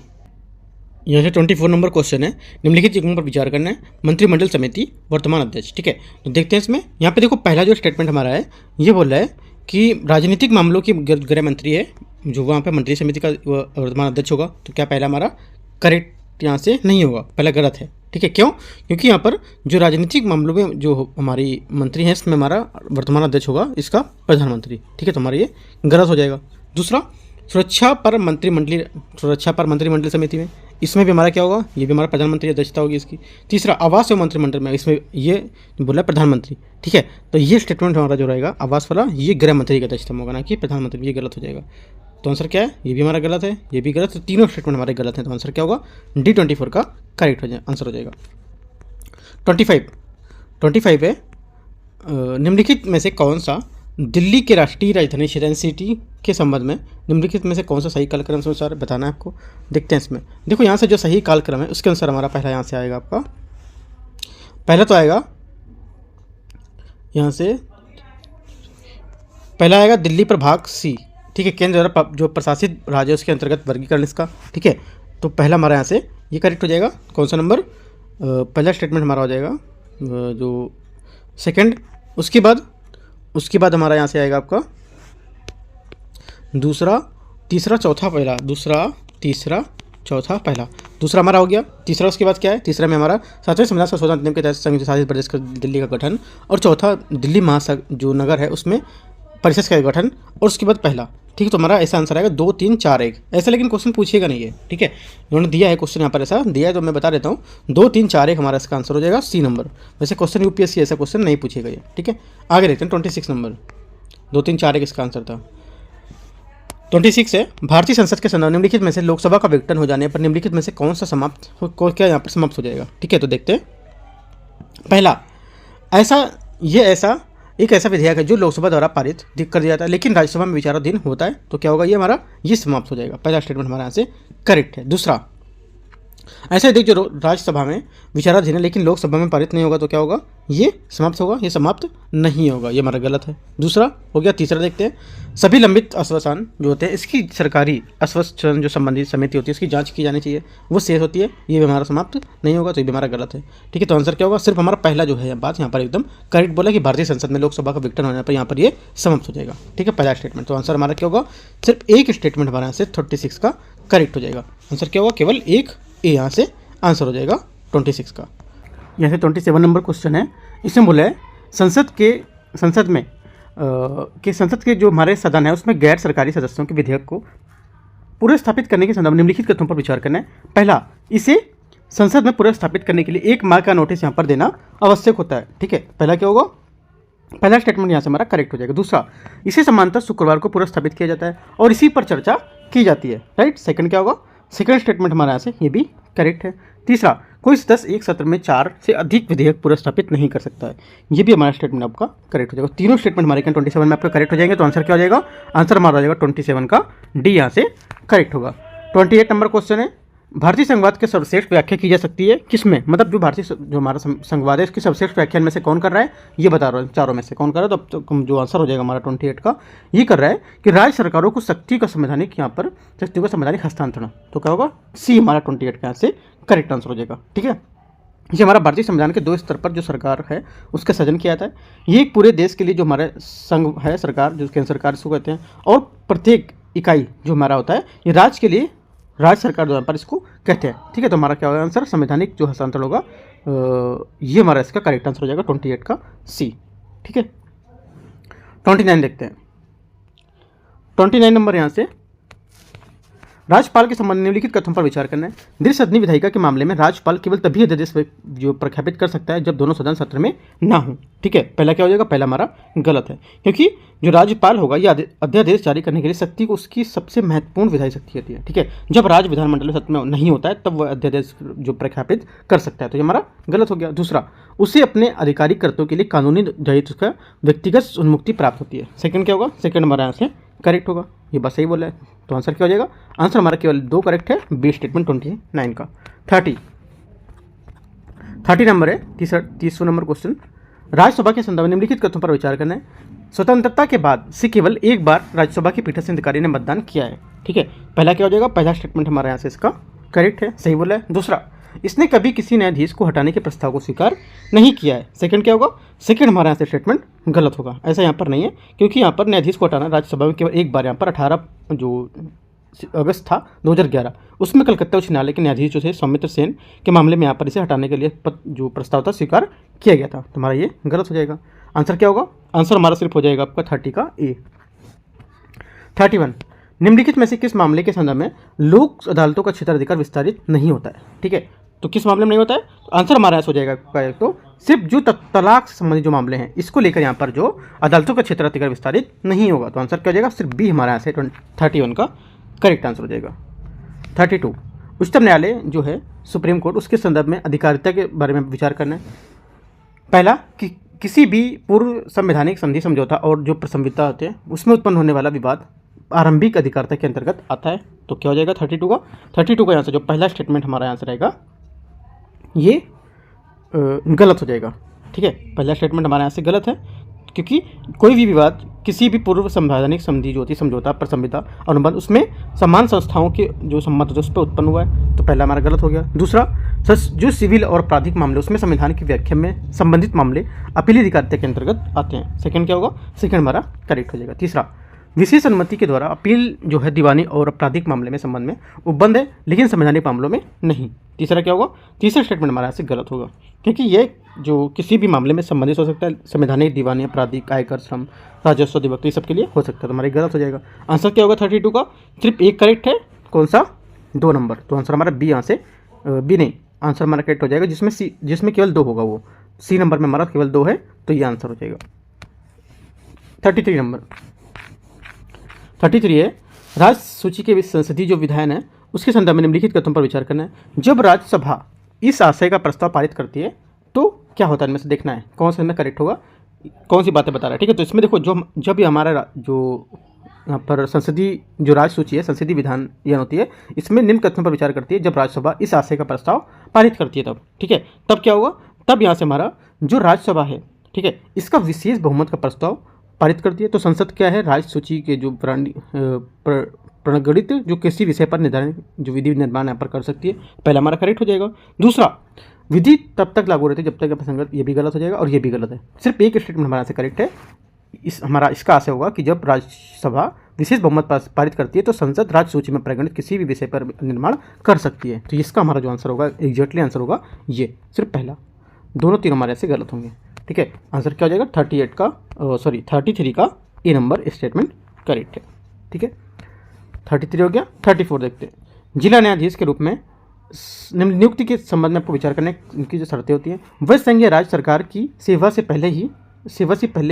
यहाँ से 24 नंबर क्वेश्चन है, निम्नलिखित जगहों पर विचार करना है, मंत्रिमंडल समिति वर्तमान अध्यक्ष, ठीक है। तो देखते हैं इसमें, यहाँ पे देखो पहला जो स्टेटमेंट हमारा है ये बोल रहा है कि राजनीतिक मामलों की गृह मंत्री है जो वहाँ पे मंत्री समिति का वर्तमान अध्यक्ष होगा। तो क्या पहला हमारा करेक्ट यहाँ से नहीं होगा, पहला गलत है, ठीक है। क्यों, क्योंकि यहाँ पर जो राजनीतिक मामलों में जो हमारी मंत्री हैं इसमें हमारा वर्तमान अध्यक्ष होगा इसका प्रधानमंत्री, ठीक है। तो हमारा ये गलत हो जाएगा। दूसरा, सुरक्षा पर मंत्रिमंडल समिति में, इसमें भी हमारा क्या होगा, ये भी हमारा प्रधानमंत्री अध्यक्षता होगी इसकी। तीसरा, आवास एवं मंत्रिमंडल में, इसमें ये बोला प्रधानमंत्री, ठीक है। तो ये स्टेटमेंट हमारा जो रहेगा आवास वाला, ये गृह मंत्री का अध्यक्षता होगा, ना कि प्रधानमंत्री, ये गलत हो जाएगा। तो आंसर क्या है, ये भी हमारा गलत है, ये भी गलत है, तीनों स्टेटमेंट हमारे गलत हैं। तो आंसर क्या होगा, डी 24 का करेक्ट हो जाए आंसर हो जाएगा। 25 है, निम्नलिखित में से कौन सा दिल्ली के राष्ट्रीय राजधानी क्षेत्र एनसीटी के संबंध में निम्नलिखित में से कौन सा सही कालक्रम से अनुसार बताना है आपको। देखते हैं इसमें, देखो यहाँ से जो सही कालक्रम है उसके अनुसार हमारा पहला यहाँ से आएगा आपका, पहला तो आएगा यहाँ से, पहला आएगा दिल्ली प्रभाग सी, ठीक है। केंद्र द्वारा जो प्रशासित राज्य उसके अंतर्गत वर्गीकरण इसका, ठीक है। तो पहला हमारा यहाँ से ये करेक्ट हो जाएगा। कौन सा नंबर, पहला स्टेटमेंट हमारा हो जाएगा जो सेकंड। उसके बाद हमारा यहाँ से आएगा आपका दूसरा, तीसरा, चौथा, पहला, दूसरा, तीसरा, चौथा, पहला, दूसरा हमारा हो गया। तीसरा उसके बाद क्या है, तीसरा में हमारा 7वें संविधान संशोधन अधिनियम के तहत संयुक्त शासित प्रदेश का दिल्ली का गठन, और चौथा दिल्ली महासागर जो नगर है उसमें परिषद का गठन, और उसके बाद पहला, ठीक है, तो हमारा ऐसा आंसर आएगा 2 3 4 1। ऐसा लेकिन क्वेश्चन पूछेगा नहीं है, ठीक है, उन्होंने दिया है क्वेश्चन यहाँ पर ऐसा दिया है, तो मैं बता देता हूँ 2 3 4 1 हमारा इसका आंसर हो जाएगा सी नंबर। वैसे क्वेश्चन यूपीएससी ऐसा क्वेश्चन नहीं पूछेगा ये, ठीक है। आगे देखते हैं 26 नंबर, 2 3 4 1 इसका आंसर था। 26 है, भारतीय संसद के संदर्भ निम्नलिखित में से लोकसभा का विघटन हो जाने पर निम्नलिखित में से कौन सा क्या यहाँ पर समाप्त हो जाएगा, ठीक है। तो देखते हैं, पहला एक ऐसा विधेयक है जो लोकसभा द्वारा पारित कर दिया जाता है लेकिन राज्यसभा में विचाराधीन होता है, तो क्या होगा, ये हमारा ये समाप्त हो जाएगा। पहला स्टेटमेंट हमारे यहाँ से करेक्ट है। दूसरा, ऐसा विधेयक जो राज्यसभा में विचाराधीन है लेकिन लोकसभा में पारित नहीं होगा, तो क्या होगा, ये समाप्त होगा, ये समाप्त नहीं होगा, ये हमारा गलत है। दूसरा हो गया। तीसरा देखते हैं, सभी लंबित आश्वासन जो होते हैं इसकी सरकारी आश्वासन जो संबंधित समिति होती है इसकी जांच की जानी चाहिए, वो शेष होती है, ये भी हमारा समाप्त नहीं होगा, तो ये भी हमारा गलत है, ठीक है। तो आंसर क्या होगा, सिर्फ हमारा पहला जो है बात यहाँ पर एकदम करेक्ट बोला कि भारतीय संसद में लोकसभा का विघटन होने पर यहाँ पर ये समाप्त हो जाएगा, ठीक है, पहला स्टेटमेंट। तो आंसर हमारा क्या होगा, सिर्फ एक स्टेटमेंट हमारे यहाँ से 36 का करेक्ट हो जाएगा। आंसर क्या होगा, केवल एक ए यहाँ से आंसर हो जाएगा 26 का। यहाँ से 27 नंबर क्वेश्चन है, इसमें बोला है संसद के जो हमारे सदन है उसमें गैर सरकारी सदस्यों के विधेयक को पुनर्स्थापित करने के संदर्भ में निम्नलिखित कथनों पर विचार करना है। पहला, इसे संसद में पुनर्स्थापित करने के लिए 1 माह का नोटिस यहाँ पर देना आवश्यक होता है, ठीक है। पहला क्या होगा, पहला स्टेटमेंट यहाँ से हमारा करेक्ट हो जाएगा। दूसरा, इसे समांतर शुक्रवार को पुनर्स्थापित किया जाता है और इसी पर चर्चा की जाती है, राइट। सेकंड क्या होगा, सेकंड स्टेटमेंट हमारे यहाँ से ये भी करेक्ट है। तीसरा, कोई सदस्य एक सत्र में 4 से अधिक विधेयक पुनर्स्थापित नहीं कर सकता है, ये भी हमारा स्टेटमेंट आपका करेक्ट हो जाएगा। तीनों स्टेटमेंट हमारे 27 में आपका करेक्ट हो जाएंगे, तो आंसर क्या हो जाएगा, आंसर हमारा हो जाएगा 27 का डी यहाँ से करेक्ट होगा। 28 नंबर क्वेश्चन है, भारतीय संघवाद की सर्वश्रेष्ठ व्याख्या की जा सकती है किसमें, मतलब जो हमारा संघवाद है इसकी सर्वश्रेष्ठ व्याख्यान में से कौन कर रहा है, ये बता रहा है, चारों में से कौन कर रहा है। तो अब जो आंसर हो जाएगा हमारा 28 का, ये कर रहा है कि राज्य सरकारों को शक्ति का संवैधानिक हस्तांतरण, तो क्या होगा, सी हमारा 28 का यहाँ से करेक्ट आंसर हो जाएगा, ठीक है। ये हमारा भारतीय संविधान के 2 स्तर पर जो सरकार है उसका सृजन किया जाता है, ये एक पूरे देश के लिए जो हमारे संघ है सरकार, जो केंद्र सरकार इसको कहते हैं, और प्रत्येक इकाई जो हमारा होता है ये राज्य के लिए राज्य सरकार द्वारा पर इसको कहते हैं, ठीक है। तो हमारा क्या होगा आंसर, संवैधानिक जो हस्तांतरण होगा ये हमारा इसका करेक्ट आंसर हो जाएगा 28 का सी, ठीक है। 29 देखते हैं, 29 नंबर यहाँ से राज्यपाल के संबंध में निम्नलिखित कथनों पर विचार करना है। द्विसदनी विधायिका के मामले में राज्यपाल केवल तभी अध्यादेश जो प्रख्यापित कर सकता है जब दोनों सदन सत्र में ना हो, ठीक है। पहला क्या हो जाएगा, पहला हमारा गलत है, क्योंकि जो राज्यपाल होगा ये अध्यादेश जारी करने के लिए शक्ति को उसकी सबसे महत्वपूर्ण विधायी शक्ति होती है, ठीक है। जब राज्य विधानमंडल सत्र में नहीं होता है तब वह अध्यादेश जो प्रख्यापित कर सकता है, तो ये हमारा गलत हो गया। दूसरा, उसे अपने आधिकारिक कर्तव्यों के लिए कानूनी दायित्व का व्यक्तिगत उन्मुक्ति प्राप्त होती है। सेकंड क्या होगा, सेकंड हमारा यहाँ से करेक्ट होगा, ये बस सही बोला है, तो आंसर क्या हो जाएगा, आंसर हमारा केवल 2 करेक्ट है, बी स्टेटमेंट 29 का। 30 नंबर है, 30 नंबर क्वेश्चन, राज्यसभा के संदर्भ में निम्नलिखित कथनों पर विचार करना है। स्वतंत्रता के बाद से केवल एक बार राज्यसभा के पीठासीन अधिकारी ने मतदान किया है, ठीक है। पहला क्या हो जाएगा, पहला स्टेटमेंट हमारे यहाँ से इसका करेक्ट है, सही बोला है। दूसरा, इसने कभी किसी न्यायाधीश को हटाने के प्रस्ताव को स्वीकार नहीं किया है। सेकंड क्या होगा, सेकंड हमारे यहाँ से स्टेटमेंट गलत होगा, ऐसा यहाँ पर नहीं है, क्योंकि यहाँ पर न्यायाधीश को हटाना राज्यसभा में केवल एक बार, यहाँ पर 18 जो अगस्त था 2011 उसमें कलकत्ता उच्च न्यायालय के न्यायाधीश जो थे सौमित्र सेन के मामले में यहाँ पर इसे हटाने के लिए जो प्रस्ताव था स्वीकार किया गया था, तो हमारा ये गलत हो जाएगा। आंसर क्या होगा, आंसर हमारा सिर्फ हो जाएगा आपका 30 का ए। 31, निम्नलिखित में से किस मामले के संदर्भ में लोक अदालतों का क्षेत्राधिकार विस्तारित नहीं होता है, ठीक है। तो किस मामले में नहीं होता है, तो आंसर हमारा ऐसा हो जाएगा, तो सिर्फ जो तलाक से संबंधित जो मामले हैं इसको लेकर यहाँ पर जो अदालतों का क्षेत्राधिकार विस्तारित नहीं होगा, तो आंसर क्या हो जाएगा, सिर्फ बी हमारा यहाँ से 31 का करेक्ट आंसर हो जाएगा। 32, उच्चतम न्यायालय जो है सुप्रीम कोर्ट, उसके संदर्भ में अधिकारिता के बारे में विचार करना है। पहला, कि किसी भी पूर्व संवैधानिक संधि समझौता और जो प्रसंविता होते हैं उसमें उत्पन्न होने वाला विवाद आरंभिक अधिकारिता के अंतर्गत आता है, तो क्या हो जाएगा 32 का यहाँ से जो पहला स्टेटमेंट हमारा यहाँ से रहेगा ये गलत हो जाएगा, ठीक है। पहला स्टेटमेंट हमारे यहाँ से गलत है, क्योंकि कोई भी विवाद किसी भी पूर्व संवैधानिक संधि जो होती है समझौता प्रसंविता अनुबंध उसमें समान संस्थाओं के जो संबंध होते हैं उस पर उत्पन्न हुआ है, तो पहला हमारा गलत हो गया। दूसरा, जो सिविल और आपराधिक मामले उसमें संविधान की व्याख्या में संबंधित मामले अपीली अधिकारिता के अंतर्गत आते हैं। सेकंड क्या होगा, सेकंड हमारा करेक्ट हो जाएगा। तीसरा, विशेष अनुमति के द्वारा अपील जो है दीवानी और आपराधिक मामले में संबंध में उपबंध है, लेकिन संवैधानिक मामलों में नहीं। तीसरा क्या होगा, तीसरा स्टेटमेंट हमारा यहाँ से गलत होगा, क्योंकि ये जो किसी भी मामले में संबंधित हो सकता है, संवैधानिक, दीवानी, आपराधिक, आयकर, श्रम, राजस्व, अधिवक्ता, ये सब के लिए हो सकता है, तो हमारी गलत हो जाएगा। आंसर क्या होगा 32 का, सिर्फ एक करेक्ट है, कौन सा, 2 नंबर, तो आंसर हमारा बी, यहाँ से बी नहीं, आंसर हमारा करेक्ट हो जाएगा, जिसमें केवल 2 होगा, वो सी नंबर में हमारा केवल 2 है, तो ये आंसर हो जाएगा। 33 नंबर, 33 है, राज्य सूची के संसदीय जो विधायन है उसके संदर्भ में निम्नलिखित कथनों पर विचार करना है। जब राज्यसभा इस आशय का प्रस्ताव पारित करती है तो क्या होता है, इनमें से देखना है कौन सा इनमें करेक्ट होगा, कौन सी बातें बता रहा है। ठीक है, तो इसमें देखो, जब ये हमारा जो यहाँ पर संसदीय जो राज्य सूची है, संसदीय विधान यह होती है, इसमें निम्न कथनों पर विचार करती है जब राज्यसभा इस आशय का प्रस्ताव पारित करती है तब। ठीक है, तब क्या होगा, तब यहाँ से हमारा जो राज्यसभा है, ठीक है, इसका विशेष बहुमत का प्रस्ताव पारित करती है। तो संसद क्या है, राज्य सूची के जो प्रणगणित जो किसी विषय पर निर्धारण जो विधि निर्माण यहाँ पर कर सकती है, पहला हमारा करेक्ट हो जाएगा। दूसरा, विधि तब तक लागू रहती है जब तक प्रसंगत, ये भी गलत हो जाएगा और ये भी गलत है, सिर्फ एक स्टेटमेंट हमारा से करेक्ट है। इसका आशय होगा कि जब राज्यसभा विशेष बहुमत पारित करती है तो संसद राज्य सूची में प्रगणित किसी भी विषय पर निर्माण कर सकती है। तो इसका हमारा जो आंसर होगा, एग्जैक्टली आंसर होगा ये, सिर्फ पहला, दोनों तीनों हमारे ऐसे गलत होंगे। ठीक है, आंसर क्या हो जाएगा, 33 का ए नंबर स्टेटमेंट करेक्ट है। ठीक है, 33 हो गया। 34 देखते हैं, जिला न्यायाधीश के रूप में नियुक्ति के संबंध में आपको विचार करने की जो शर्तें होती हैं, वह संघ या राज्य सरकार की सेवा से पहले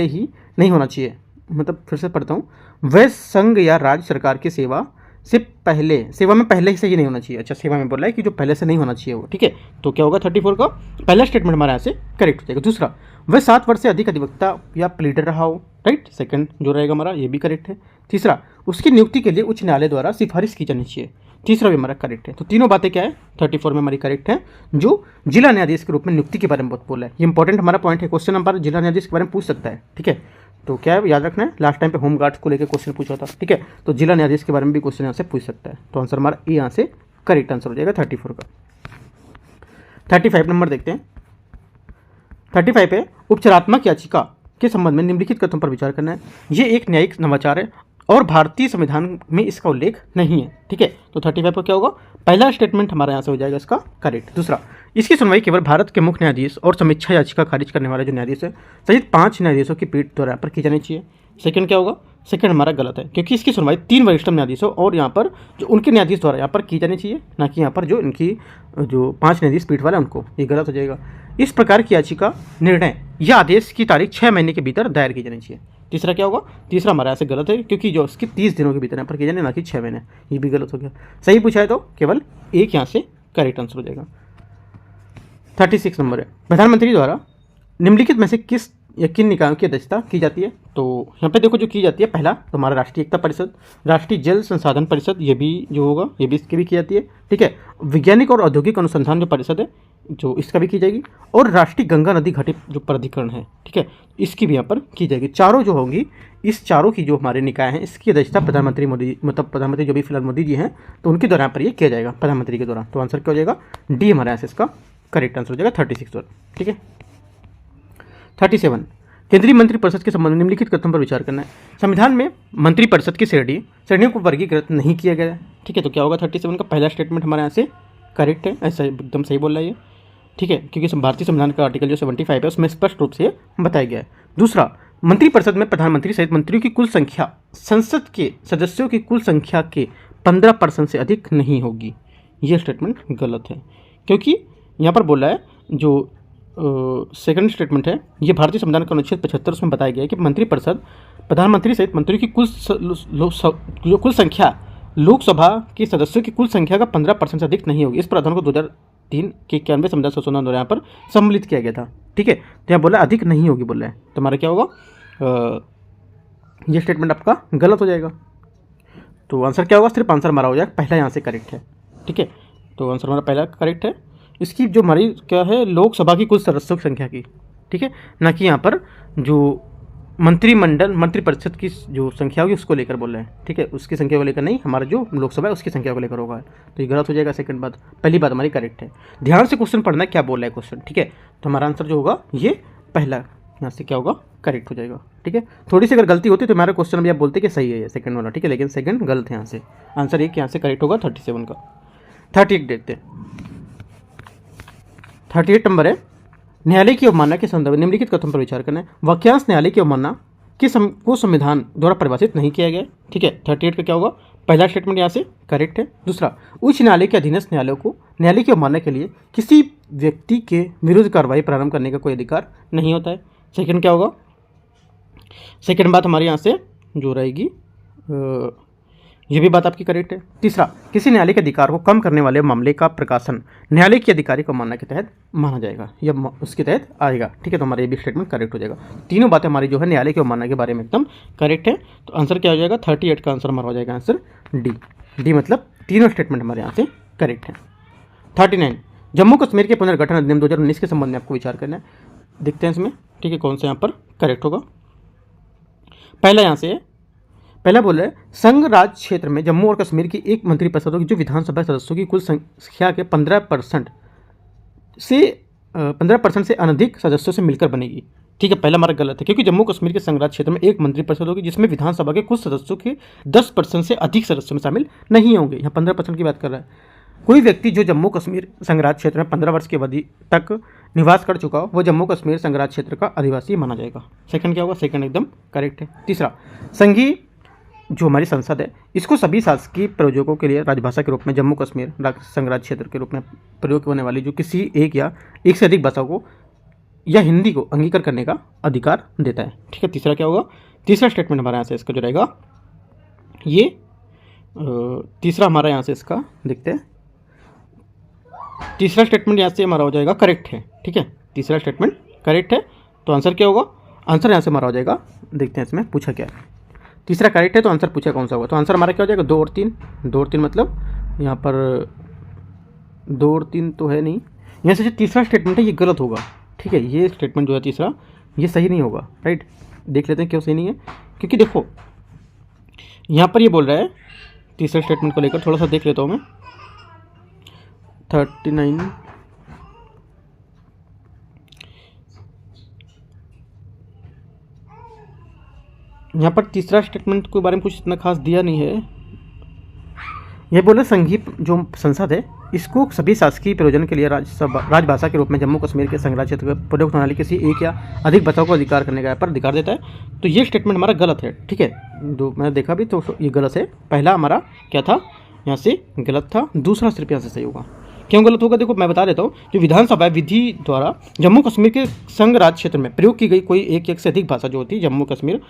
ही नहीं होना चाहिए। मतलब फिर से पढ़ता हूँ, वह संघ या राज्य सरकार की सेवा में पहले से ही नहीं होना चाहिए। अच्छा, सेवा में बोल रहा है कि जो पहले से नहीं होना चाहिए वो। ठीक है, तो क्या होगा, 34 का पहला स्टेटमेंट हमारे यहाँ से करेक्ट हो जाएगा। दूसरा, वह 7 वर्ष से अधिक अधिवक्ता या प्लीडर रहा हो, राइट, सेकंड जो रहेगा हमारा, ये भी करेक्ट है। तीसरा, उसकी नियुक्ति के लिए उच्च न्यायालय द्वारा सिफारिश की जानी चाहिए, तीसरा भी हमारा करेक्ट है। तो तीनों बातें क्या है, 34 में हमारी करेक्ट है। जो जिला न्यायाधीश के रूप में नियुक्ति के बारे में बहुत बोला है, ये इंपॉर्टेंट हमारा पॉइंट है, क्वेश्चन नंबर जिला न्यायाधीश के बारे में पूछ सकता है। ठीक है, तो क्या है, याद रखना है, लास्ट टाइम पे होम गार्ड्स को लेकर क्वेश्चन पूछा था। ठीक है, तो जिला न्यायाधीश के बारे में भी क्वेश्चन यहाँ से पूछ सकता है, तो आंसर हमारा ए यहाँ से करेक्ट आंसर हो जाएगा 34 का। 35 नंबर देखते हैं। 35 पे उपचारात्मक याचिका के संबंध में निम्नलिखित कथनों पर विचार करना है। ये एक न्यायिक नवाचार है और भारतीय संविधान में इसका उल्लेख नहीं है। ठीक है, तो 35 पर क्या होगा, पहला स्टेटमेंट हमारे यहाँ से हो जाएगा इसका करेक्ट। दूसरा, इसकी सुनवाई केवल भारत के मुख्य न्यायाधीश और समीक्षा याचिका खारिज करने वाले जो न्यायाधीश है सहित 5 न्यायाधीशों की पीठ द्वारा पर की जानी चाहिए। सेकंड क्या होगा, सेकंड हमारा गलत है, क्योंकि इसकी सुनवाई 3 वरिष्ठतम न्यायाधीशों और यहाँ पर जो उनके न्यायाधीश द्वारा यहाँ पर की जानी चाहिए, ना कि यहाँ पर जो इनकी जो 5 न्यायाधीश पीठ वाले उनको, ये गलत हो जाएगा। इस प्रकार की याचिका निर्णय या आदेश की तारीख 6 महीने के भीतर दायर की जानी चाहिए। तीसरा क्या होगा, तीसरा हमारे यहाँ से गलत है, क्योंकि जो उसकी 30 दिनों के भीतर यहाँ पर की जाने, ना कि 6 महीने, ये भी गलत हो गया। सही पूछा है तो केवल एक यहाँ से करेक्ट आंसर हो जाएगा। 36 नंबर है, प्रधानमंत्री द्वारा निम्नलिखित में से किन निकायों की अध्यक्षता की जाती है। तो यहाँ पे देखो जो की जाती है, पहला तो हमारा राष्ट्रीय एकता परिषद, राष्ट्रीय जल संसाधन परिषद, ये भी जो होगा ये भी इसकी भी की जाती है। ठीक है, वैज्ञानिक और औद्योगिक अनुसंधान जो परिषद है जो इसका भी की जाएगी, और राष्ट्रीय गंगा नदी घाटी जो प्राधिकरण है, ठीक है, इसकी भी यहाँ पर की जाएगी। चारों जो होंगी, इस चारों की जो हमारे निकाय हैं, इसकी अध्यक्षता प्रधानमंत्री मोदी, मतलब प्रधानमंत्री जो भी फिलहाल मोदी जी हैं, तो उनके द्वारा यहाँ पर ये किया जाएगा, प्रधानमंत्री के द्वारा। तो आंसर क्या हो जाएगा, डी हमारे यहाँ से इसका करेक्ट आंसर हो जाएगा 36 द्वारा। ठीक है, 37, केंद्रीय मंत्रिपरिषद के संबंध में निम्नलिखित कथनों पर विचार करना है। संविधान में मंत्रिपरिषद की श्रेणियों को वर्गीकृत नहीं किया गया है। ठीक है, तो क्या होगा, 37 का पहला स्टेटमेंट हमारे यहाँ से करेक्ट है, ऐसा एकदम सही बोल रहा है ये। ठीक है, क्योंकि भारतीय संविधान का आर्टिकल जो 75 है उसमें स्पष्ट रूप से बताया गया है। दूसरा, मंत्रिपरिषद में प्रधानमंत्री सहित मंत्रियों की कुल संख्या संसद के सदस्यों की कुल संख्या के 15% से अधिक नहीं होगी। यह स्टेटमेंट गलत है, क्योंकि यहाँ पर बोला है जो सेकंड स्टेटमेंट है, ये भारतीय संविधान का अनुच्छेद 75 उसमें बताया गया है कि मंत्रिपरिषद प्रधानमंत्री सहित मंत्रियों की कुल संख्या लोकसभा के सदस्यों की कुल संख्या का 15% से अधिक नहीं होगी। इस प्रावधान को 2003 के 91 संविधान संशोधन द्वारा यहाँ पर सम्मिलित किया गया था। ठीक है, तो यहाँ बोला अधिक नहीं होगी बोला है, तो हमारा क्या होगा, ये स्टेटमेंट आपका गलत हो जाएगा। तो आंसर क्या होगा, सिर्फ आंसर हमारा हो जाएगा पहला यहाँ से करेक्ट है। ठीक है, तो आंसर हमारा पहला करेक्ट है। इसकी जो हमारी क्या है, लोकसभा की कुल सदस्यों की संख्या की, ठीक है, ना कि यहाँ पर जो मंत्रिपरिषद की जो संख्या होगी उसको लेकर बोल रहे हैं। ठीक है, उसकी संख्या को लेकर नहीं, हमारा जो लोकसभा है उसकी संख्या को लेकर होगा, तो ये गलत हो जाएगा। सेकंड बात, पहली बात हमारी करेक्ट है। ध्यान से क्वेश्चन पढ़ना है, क्या बोल रहा है क्वेश्चन। ठीक है, तो हमारा आंसर जो होगा ये पहला यहाँ से क्या होगा, करेक्ट हो जाएगा। ठीक है, थोड़ी सी अगर गलती होती तो हमारा क्वेश्चन भी आप बोलते कि सही है ये सेकंड वाला। ठीक है, लेकिन सेकंड गलत है यहाँ से, आंसर एक यहाँ से करेक्ट होगा 37 का। 38 देखते हैं। 38 नंबर है, न्यायालय की अवमानना के संदर्भ में निम्नलिखित कथन पर विचार करना है। वाक्यांश न्यायालय की अवमानना को संविधान द्वारा परिभाषित नहीं किया गया। ठीक है, 38 का क्या होगा, पहला स्टेटमेंट यहाँ से करेक्ट है। दूसरा, उच्च न्यायालय के अधीनस्थ न्यायालयों को न्यायालय की अवमानना के लिए किसी व्यक्ति के विरुद्ध कार्रवाई प्रारंभ करने का कोई अधिकार नहीं होता है। सेकंड क्या होगा, सेकंड बात हमारी यहाँ से जो रहेगी ये भी बात आपकी करेक्ट है। तीसरा, किसी न्यायालय के अधिकार को कम करने वाले मामले का प्रकाशन न्यायालय के अधिकारी को मानना के तहत माना जाएगा या उसके तहत आएगा। ठीक है, तो हमारा ये भी स्टेटमेंट करेक्ट हो जाएगा। तीनों बातें हमारी जो है न्यायालय के मानना के बारे में एकदम करेक्ट है। तो आंसर क्या हो जाएगा, 38 का आंसर हमारा हो जाएगा आंसर डी मतलब तीनों स्टेटमेंट हमारे यहाँ से करेक्ट है। 39, जम्मू कश्मीर के पुनर्गठन अधिनियम 2019 के संबंध में आपको विचार करना है। देखते हैं इसमें, ठीक है, कौन से यहाँ पर करेक्ट होगा। पहला यहाँ से पहला बोल रहा है, संघ राज क्षेत्र में जम्मू और कश्मीर की एक मंत्रिपरिषद होगी जो विधानसभा सदस्यों की कुल संख्या के 15% से अधिक सदस्यों से मिलकर बनेगी। ठीक है, पहला हमारा गलत है, क्योंकि जम्मू कश्मीर के संघ राज क्षेत्र में एक मंत्रिपरिषद होगी जिसमें विधानसभा के कुछ सदस्यों के 10% से अधिक सदस्यों में शामिल नहीं होंगे। यहाँ 15% की बात कर रहा है। कोई व्यक्ति जो जम्मू कश्मीर संघराज क्षेत्र में 15 वर्ष की अवधि तक निवास कर चुका हो वो जम्मू कश्मीर संघराज क्षेत्र का अधिवासी माना जाएगा। सेकंड क्या होगा, सेकंड एकदम करेक्ट है। तीसरा, संघीय जो हमारी संसद है इसको सभी शासकीय प्रयोजकों के लिए राजभाषा के रूप में जम्मू कश्मीर संघराज क्षेत्र के रूप में प्रयोग होने वाली जो किसी एक या एक से अधिक भाषाओं को या हिंदी को अंगीकार करने का अधिकार देता है। ठीक है, तीसरा क्या होगा, तीसरा स्टेटमेंट हमारे यहाँ से इसका जो रहेगा ये तीसरा हमारा यहाँ से इसका देखते हैं, तीसरा स्टेटमेंट यहाँ से हमारा हो जाएगा करेक्ट है। ठीक है, तीसरा स्टेटमेंट करेक्ट है। तो आंसर क्या होगा, आंसर यहाँ से हमारा हो जाएगा, देखते हैं इसमें पूछा क्या है। तीसरा करेक्ट है तो आंसर पूछा कौन सा होगा, तो आंसर हमारा क्या हो जाएगा 2 और 3। 2 और 3 मतलब यहाँ पर 2 और 3 तो है नहीं, यहाँ से जो तीसरा स्टेटमेंट है ये गलत होगा। ठीक है, ये स्टेटमेंट जो है तीसरा ये सही नहीं होगा। राइट, देख लेते हैं क्यों सही नहीं है, क्योंकि देखो यहाँ पर ये बोल रहा है तीसरे स्टेटमेंट को लेकर, थोड़ा सा देख लेता हूँ मैं। 39 यहाँ पर तीसरा स्टेटमेंट के बारे में कुछ इतना खास दिया नहीं है। ये बोले संघीय जो संसद है इसको सभी शासकीय प्रयोजन के लिए राजभाषा के रूप में जम्मू कश्मीर के संघराज क्षेत्र में प्रयोग होने वाली किसी एक या अधिक भाषाओं को अधिकार करने का पर अधिकार देता है। तो ये स्टेटमेंट हमारा गलत है। ठीक है, मैंने देखा भी तो ये गलत है। पहला हमारा क्या था, यहाँ से गलत था, दूसरा सिर्फ यहाँ से सही होगा। क्यों गलत होगा, देखो मैं बता देता हूँ। जो विधानसभा विधि द्वारा जम्मू कश्मीर के संघ राज्य क्षेत्र में प्रयोग की गई कोई एक से अधिक भाषा जो होती है जम्मू कश्मीर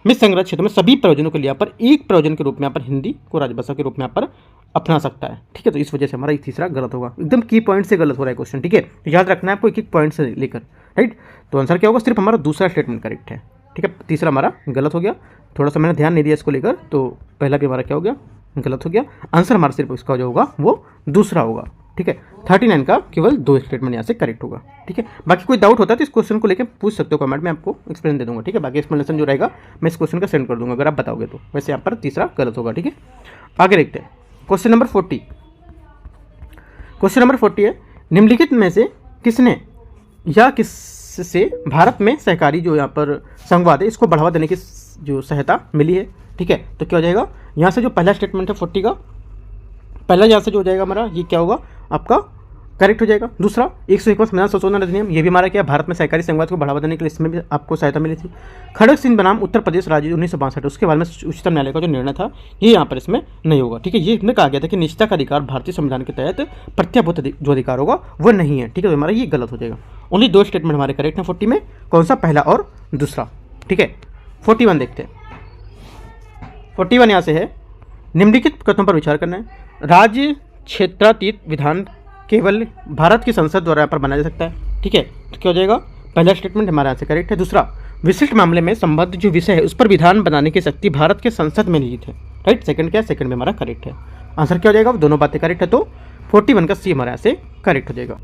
में संघ राज्य क्षेत्र में सभी प्रयोजनों के लिए यहाँ पर एक प्रयोजन के रूप में यहाँ पर हिंदी को राजभाषा के रूप में यहाँ पर अपना सकता है। ठीक है, तो इस वजह से हमारा एक तीसरा गलत होगा, एकदम की पॉइंट से गलत हो रहा है क्वेश्चन। ठीक है, तो याद रखना है आपको एक एक पॉइंट से लेकर। राइट, तो आंसर क्या होगा, सिर्फ हमारा दूसरा स्टेटमेंट करेक्ट है। ठीक है, तीसरा हमारा गलत हो गया, थोड़ा सा मैंने ध्यान नहीं दिया इसको लेकर, तो पहला भी हमारा क्या हो गया, गलत हो गया। आंसर हमारा सिर्फ इसका जो होगा वो दूसरा होगा। ठीक है, 39 का केवल 2 स्टेटमेंट यहाँ से करेक्ट होगा। ठीक है, बाकी कोई डाउट होता है तो इस क्वेश्चन को लेकर पूछ सकते हो कमेंट में, आपको एक्सप्लेन दे दूंगा। ठीक है, बाकी एक्सप्लेनेशन जो रहेगा मैं इस क्वेश्चन का सेंड कर दूंगा अगर आप बताओगे तो। वैसे यहाँ पर तीसरा गलत होगा। ठीक है, आगे देखते हैं क्वेश्चन नंबर 40। क्वेश्चन नंबर 40 है, निम्नलिखित में से किसने या किससे भारत में सहकारी जो यहाँ पर संघवाद है इसको बढ़ावा देने की जो सहायता मिली है। ठीक है, तो क्या हो जाएगा, यहाँ से जो पहला स्टेटमेंट है 40 का पहला यहाँ से जो हो जाएगा हमारा ये क्या होगा आपका करेक्ट हो जाएगा। दूसरा 151 संविधान संशोधन अधिनियम, ये भी हमारा क्या, भारत में सहकारी संघवाद को बढ़ावा देने के लिए इसमें भी आपको सहायता मिली थी। खड़ग सिंह बनाम उत्तर प्रदेश राज्य 1962, उसके बारे में उच्चतम न्यायालय का जो निर्णय था ये यहाँ पर इसमें नहीं होगा। ठीक है, ये इसमें कहा गया था कि निजता का अधिकार भारतीय संविधान के तहत प्रत्याभूत जो अधिकार होगा वो नहीं है। ठीक है, तो हमारा ये गलत हो जाएगा। ओनली 2 स्टेटमेंट हमारे करेक्ट हैं 40 में, कौन सा, पहला और दूसरा। ठीक है, 41 देखते हैं। 41 यहाँ से है, निम्नलिखित कथनों पर विचार करना है। राज्य क्षेत्रातीत विधान केवल भारत की संसद द्वारा यहाँ पर बनाया जा सकता है। ठीक है, तो क्या हो जाएगा, पहला स्टेटमेंट हमारे यहाँ से करेक्ट है। दूसरा, विशिष्ट मामले में संबद्ध जो विषय है उस पर विधान बनाने की शक्ति भारत के संसद में निहित है। राइट, सेकंड क्या है, सेकंड में हमारा करेक्ट है। आंसर क्या हो जाएगा, दोनों बातें करेक्ट है, तो 41 का सी हमारे यहाँ से करेक्ट हो जाएगा।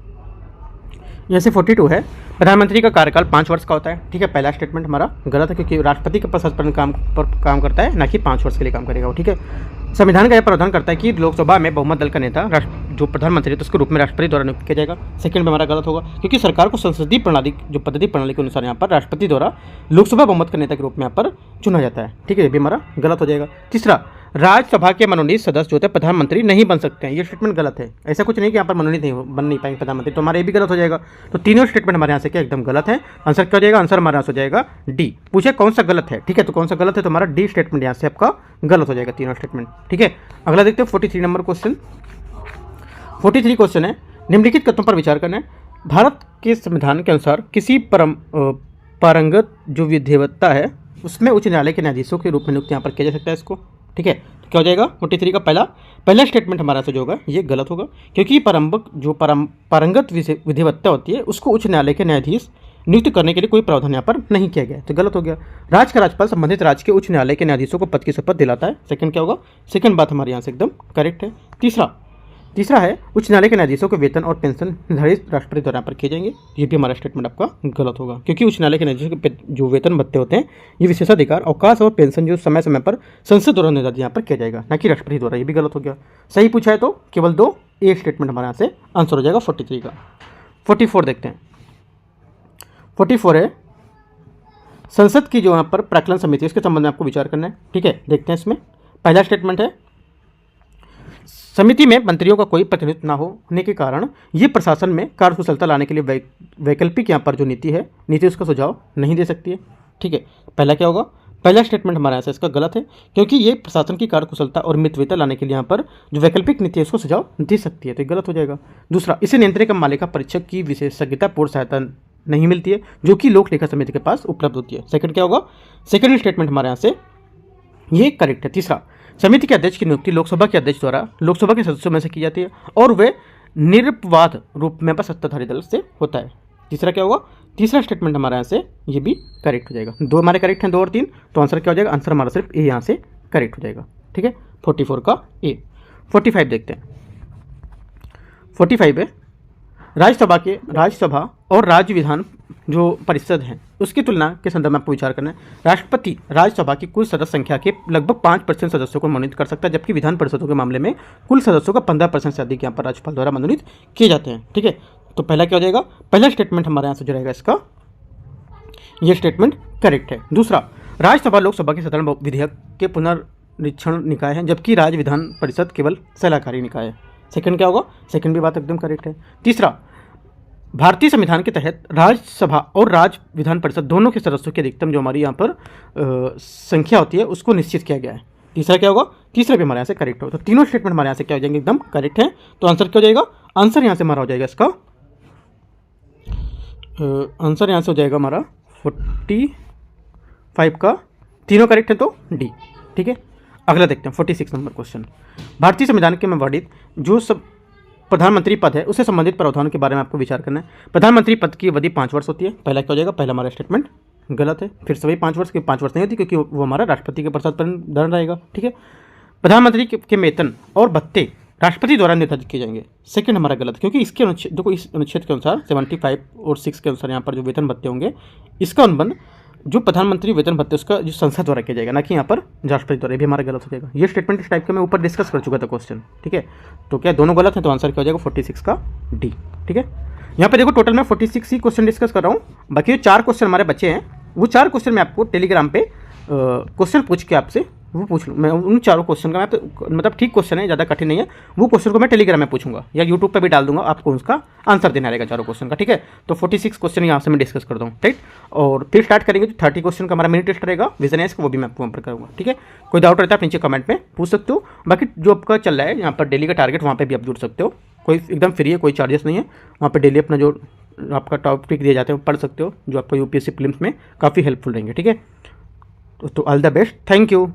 यहाँ से 42 है, प्रधानमंत्री का कार्यकाल 5 वर्ष का होता है। ठीक है, पहला स्टेटमेंट हमारा गलत है क्योंकि राष्ट्रपति के पद पर काम करता है, ना कि 5 वर्ष के लिए काम करेगा वो। ठीक है, संविधान का यह प्रावधान करता है कि लोकसभा में बहुमत दल का नेता जो प्रधानमंत्री है तो उसके रूप में राष्ट्रपति द्वारा नियुक्त किया जाएगा। सेकंड में हमारा गलत होगा, क्योंकि सरकार को संसदीय प्रणाली जो पद्धति प्रणाली के अनुसार यहाँ पर राष्ट्रपति द्वारा लोकसभा बहुमत के नेता के रूप में यहाँ पर चुना जाता है। ठीक है, ये भी हमारा गलत हो जाएगा। तीसरा, राज्यसभा के मनोनीत सदस्य जो होते हैं प्रधानमंत्री नहीं बन सकते हैं, ये स्टेटमेंट गलत है। ऐसा कुछ नहीं कि यहाँ पर मनोनीत नहीं बन नहीं पाएंगे प्रधानमंत्री, तो हमारा ये भी गलत हो जाएगा। तो तीनों स्टेटमेंट हमारे यहाँ से क्या एकदम गलत है। आंसर क्या हो जाएगा? आंसर हमारे यहाँ से हो जाएगा डी। पूछे कौन सा गलत है, ठीक है, तो कौन सा गलत है, तो हमारा डी स्टेटमेंट यहाँ से आपका गलत हो जाएगा, तीनों स्टेटमेंट। ठीक है, अगला देखते हैं 43 नंबर क्वेश्चन। 43 क्वेश्चन है, निम्नलिखित तथ्यों पर विचार करना है। भारत के संविधान के अनुसार किसी पारंगत जो विधिवत्ता है उसमें उच्च न्यायालय के न्यायाधीशों के रूप में नियुक्त यहाँ पर किया जा सकता है इसको। ठीक है, तो क्या हो जाएगा? 43 का पहला स्टेटमेंट हमारा से जो होगा ये गलत होगा, क्योंकि पारंगत विधिवत्ता होती है उसको उच्च न्यायालय के न्यायाधीश नियुक्त करने के लिए कोई प्रावधान यहाँ पर नहीं किया गया, तो गलत हो गया। राज्य का राज्यपाल संबंधित राज्य के उच्च न्यायालय के न्यायाधीशों को पद की शपथ दिलाता है। सेकंड क्या होगा? सेकंड बात हमारे यहाँ से एकदम करेक्ट है। तीसरा है, उच्च न्यायालय के न्यायाधीशों के वेतन और पेंशन निर्धारित राष्ट्रपति द्वारा पर किए जाएंगे। ये भी हमारा स्टेटमेंट आपका गलत होगा, क्योंकि उच्च न्यायालय के न्यायाधीशों के जो वेतन भत्ते होते हैं ये विशेषाधिकार, अवकाश और पेंशन जो समय समय पर संसद द्वारा निर्धारित यहाँ पर किया जाएगा, न कि राष्ट्रपति द्वारा। ये भी गलत हो गया। सही पूछा है तो केवल 2 ए स्टेटमेंट हमारे यहाँ से आंसर हो जाएगा 43 का। 44 देखते हैं। 44 है, संसद की जो यहाँ पर प्राक्कलन समिति इसके संबंध में आपको विचार करना है। ठीक है, देखते हैं इसमें। पहला स्टेटमेंट है, समिति में मंत्रियों का कोई प्रतिनिधित्व न होने के कारण ये प्रशासन में कार्यकुशलता लाने के लिए वैकल्पिक यहाँ पर जो नीति उसका सुझाव नहीं दे सकती है। ठीक है, पहला क्या होगा? पहला स्टेटमेंट हमारे यहाँ से इसका गलत है, क्योंकि ये प्रशासन की कार्यकुशलता और मितव्ययिता लाने के लिए यहाँ पर जो वैकल्पिक नीति है उसको सुझाव दे सकती है, तो ये गलत हो जाएगा। दूसरा, इसे नियंत्रण का मालिका परीक्षक की विशेषज्ञतापूर्ण सहायता नहीं मिलती है, जो कि लोक लेखा समिति के पास उपलब्ध होती है। सेकंड क्या होगा? सेकंड स्टेटमेंट हमारे यहाँ से ये करेक्ट है। तीसरा, समिति के अध्यक्ष की नियुक्ति लोकसभा के अध्यक्ष द्वारा लोकसभा के सदस्यों में से की जाती है और वे निरपवाद रूप में सत्ताधारी दल से होता है। तीसरा क्या होगा? तीसरा स्टेटमेंट हमारे यहाँ से ये भी करेक्ट हो जाएगा। 2 हमारे करेक्ट हैं, 2 और 3, तो आंसर क्या हो जाएगा? आंसर हमारा सिर्फ ए यहाँ से करेक्ट हो जाएगा। ठीक है, 44 का ए। 45 देखते हैं। 45 है, राज्यसभा और राज्य विधान जो परिषद हैं उसकी तुलना के संदर्भ में आपको विचार करना है। राष्ट्रपति राज्यसभा की कुल सदस्य संख्या के लगभग 5% सदस्यों को मनोनीत कर सकता है, जबकि विधान परिषदों के मामले में कुल सदस्यों का 15% से अधिक यहाँ पर राज्यपाल द्वारा मनोनीत किए जाते हैं। ठीक है, तो पहला क्या हो जाएगा? पहला स्टेटमेंट हमारे यहाँ से जो रहेगा इसका ये स्टेटमेंट करेक्ट है। दूसरा, राज्यसभा लोकसभा के साधारण विधेयक के पुनरीक्षण निकाय है, जबकि राज्य विधान परिषद केवल सलाहकारी निकाय है। सेकंड क्या होगा? सेकंड भी बात एकदम करेक्ट है। तीसरा, भारतीय संविधान के तहत राज्यसभा और राज्य विधान परिषद दोनों के सदस्यों की अधिकतम जो हमारी यहाँ पर संख्या होती है उसको निश्चित किया गया है। तीसरा क्या होगा? तीसरा भी हमारे यहाँ से करेक्ट होगा। तो तीनों स्टेटमेंट हमारे यहाँ से क्या हो जाएंगे? एकदम करेक्ट है। तो आंसर क्या हो जाएगा? आंसर यहाँ से हमारा हो जाएगा इसका आंसर यहाँ से हो जाएगा हमारा 45 का, तीनों करेक्ट है तो डी। ठीक है, अगला देखते हैं 46 नंबर क्वेश्चन। भारतीय संविधान के में वर्णित जो सब प्रधानमंत्री पद है उससे संबंधित प्रावधानों के बारे में आपको विचार करना है। प्रधानमंत्री पद की अवधि 5 वर्ष होती है। पहला क्या हो जाएगा? पहला हमारा स्टेटमेंट गलत है। फिर सभी 5 वर्ष की 5 वर्ष नहीं होती, क्योंकि वो हमारा राष्ट्रपति के प्रसाद पर दंड रहेगा। ठीक है, प्रधानमंत्री के वेतन और भत्ते राष्ट्रपति द्वारा निर्धारित किए जाएंगे। सेकंड हमारा गलत, क्योंकि इसके अनुच्छेद देखो, इस अनुच्छेद के अनुसार 75 और 6 के अनुसार यहाँ पर जो वेतन भत्ते होंगे इसका अनुबंध जो प्रधानमंत्री वेतन भत्ते उसका जो संसद द्वारा किया जाएगा, ना कि यहाँ पर राष्ट्रपति द्वारा। भी हमारा गलत हो जाएगा। ये स्टेटमेंट इस टाइप का मैं ऊपर डिस्कस कर चुका था क्वेश्चन। ठीक है, तो क्या दोनों गलत है? तो आंसर क्या हो जाएगा? 46 का डी। ठीक है, यहाँ पे देखो टोटल मैं 46 ही क्वेश्चन डिस्कस कर रहा हूँ। बाकी जो 4 क्वेश्चन हमारे बचे हैं वो 4 क्वेश्चन मैं आपको टेलीग्राम पे क्वेश्चन पूछ के आपसे वो पूछ लूँ। मैं उन 4 क्वेश्चन का मैं मतलब ठीक क्वेश्चन है, ज़्यादा कठिन नहीं है, वो क्वेश्चन को मैं टेलीग्राम में पूछूंगा या यूट्यूब पे भी डाल दूंगा, आपको उसका आंसर देना रहेगा 4 क्वेश्चन का। ठीक है, तो 46 क्वेश्चन यहाँ से मैं डिस्कस कर दूँ। राइट, और फिर स्टार्ट करेंगे जो 30 क्वेश्चन का हमारा मिनी टेस्ट रहेगा विजन एस का, वो भी मैं आपको वहाँ पर करूँगा। ठीक है, कोई डाउट रहता है आप नीचे कमेंट में पूछ सकते हो। बाकी जो आपका चल रहा है यहाँ पर डेली का टारगेट, वहाँ पर भी आप जुड़ सकते हो। कोई एकदम फ्री है, कोई चार्जेस नहीं है। वहाँ पर डेली अपना जो आपका टॉपिक दिए जाते हैं वो पढ़ सकते हो, जो आपको यूपीएससी प्रीलिम्स में काफ़ी हेल्पफुल रहेंगे। ठीक है, तो all the best, thank you.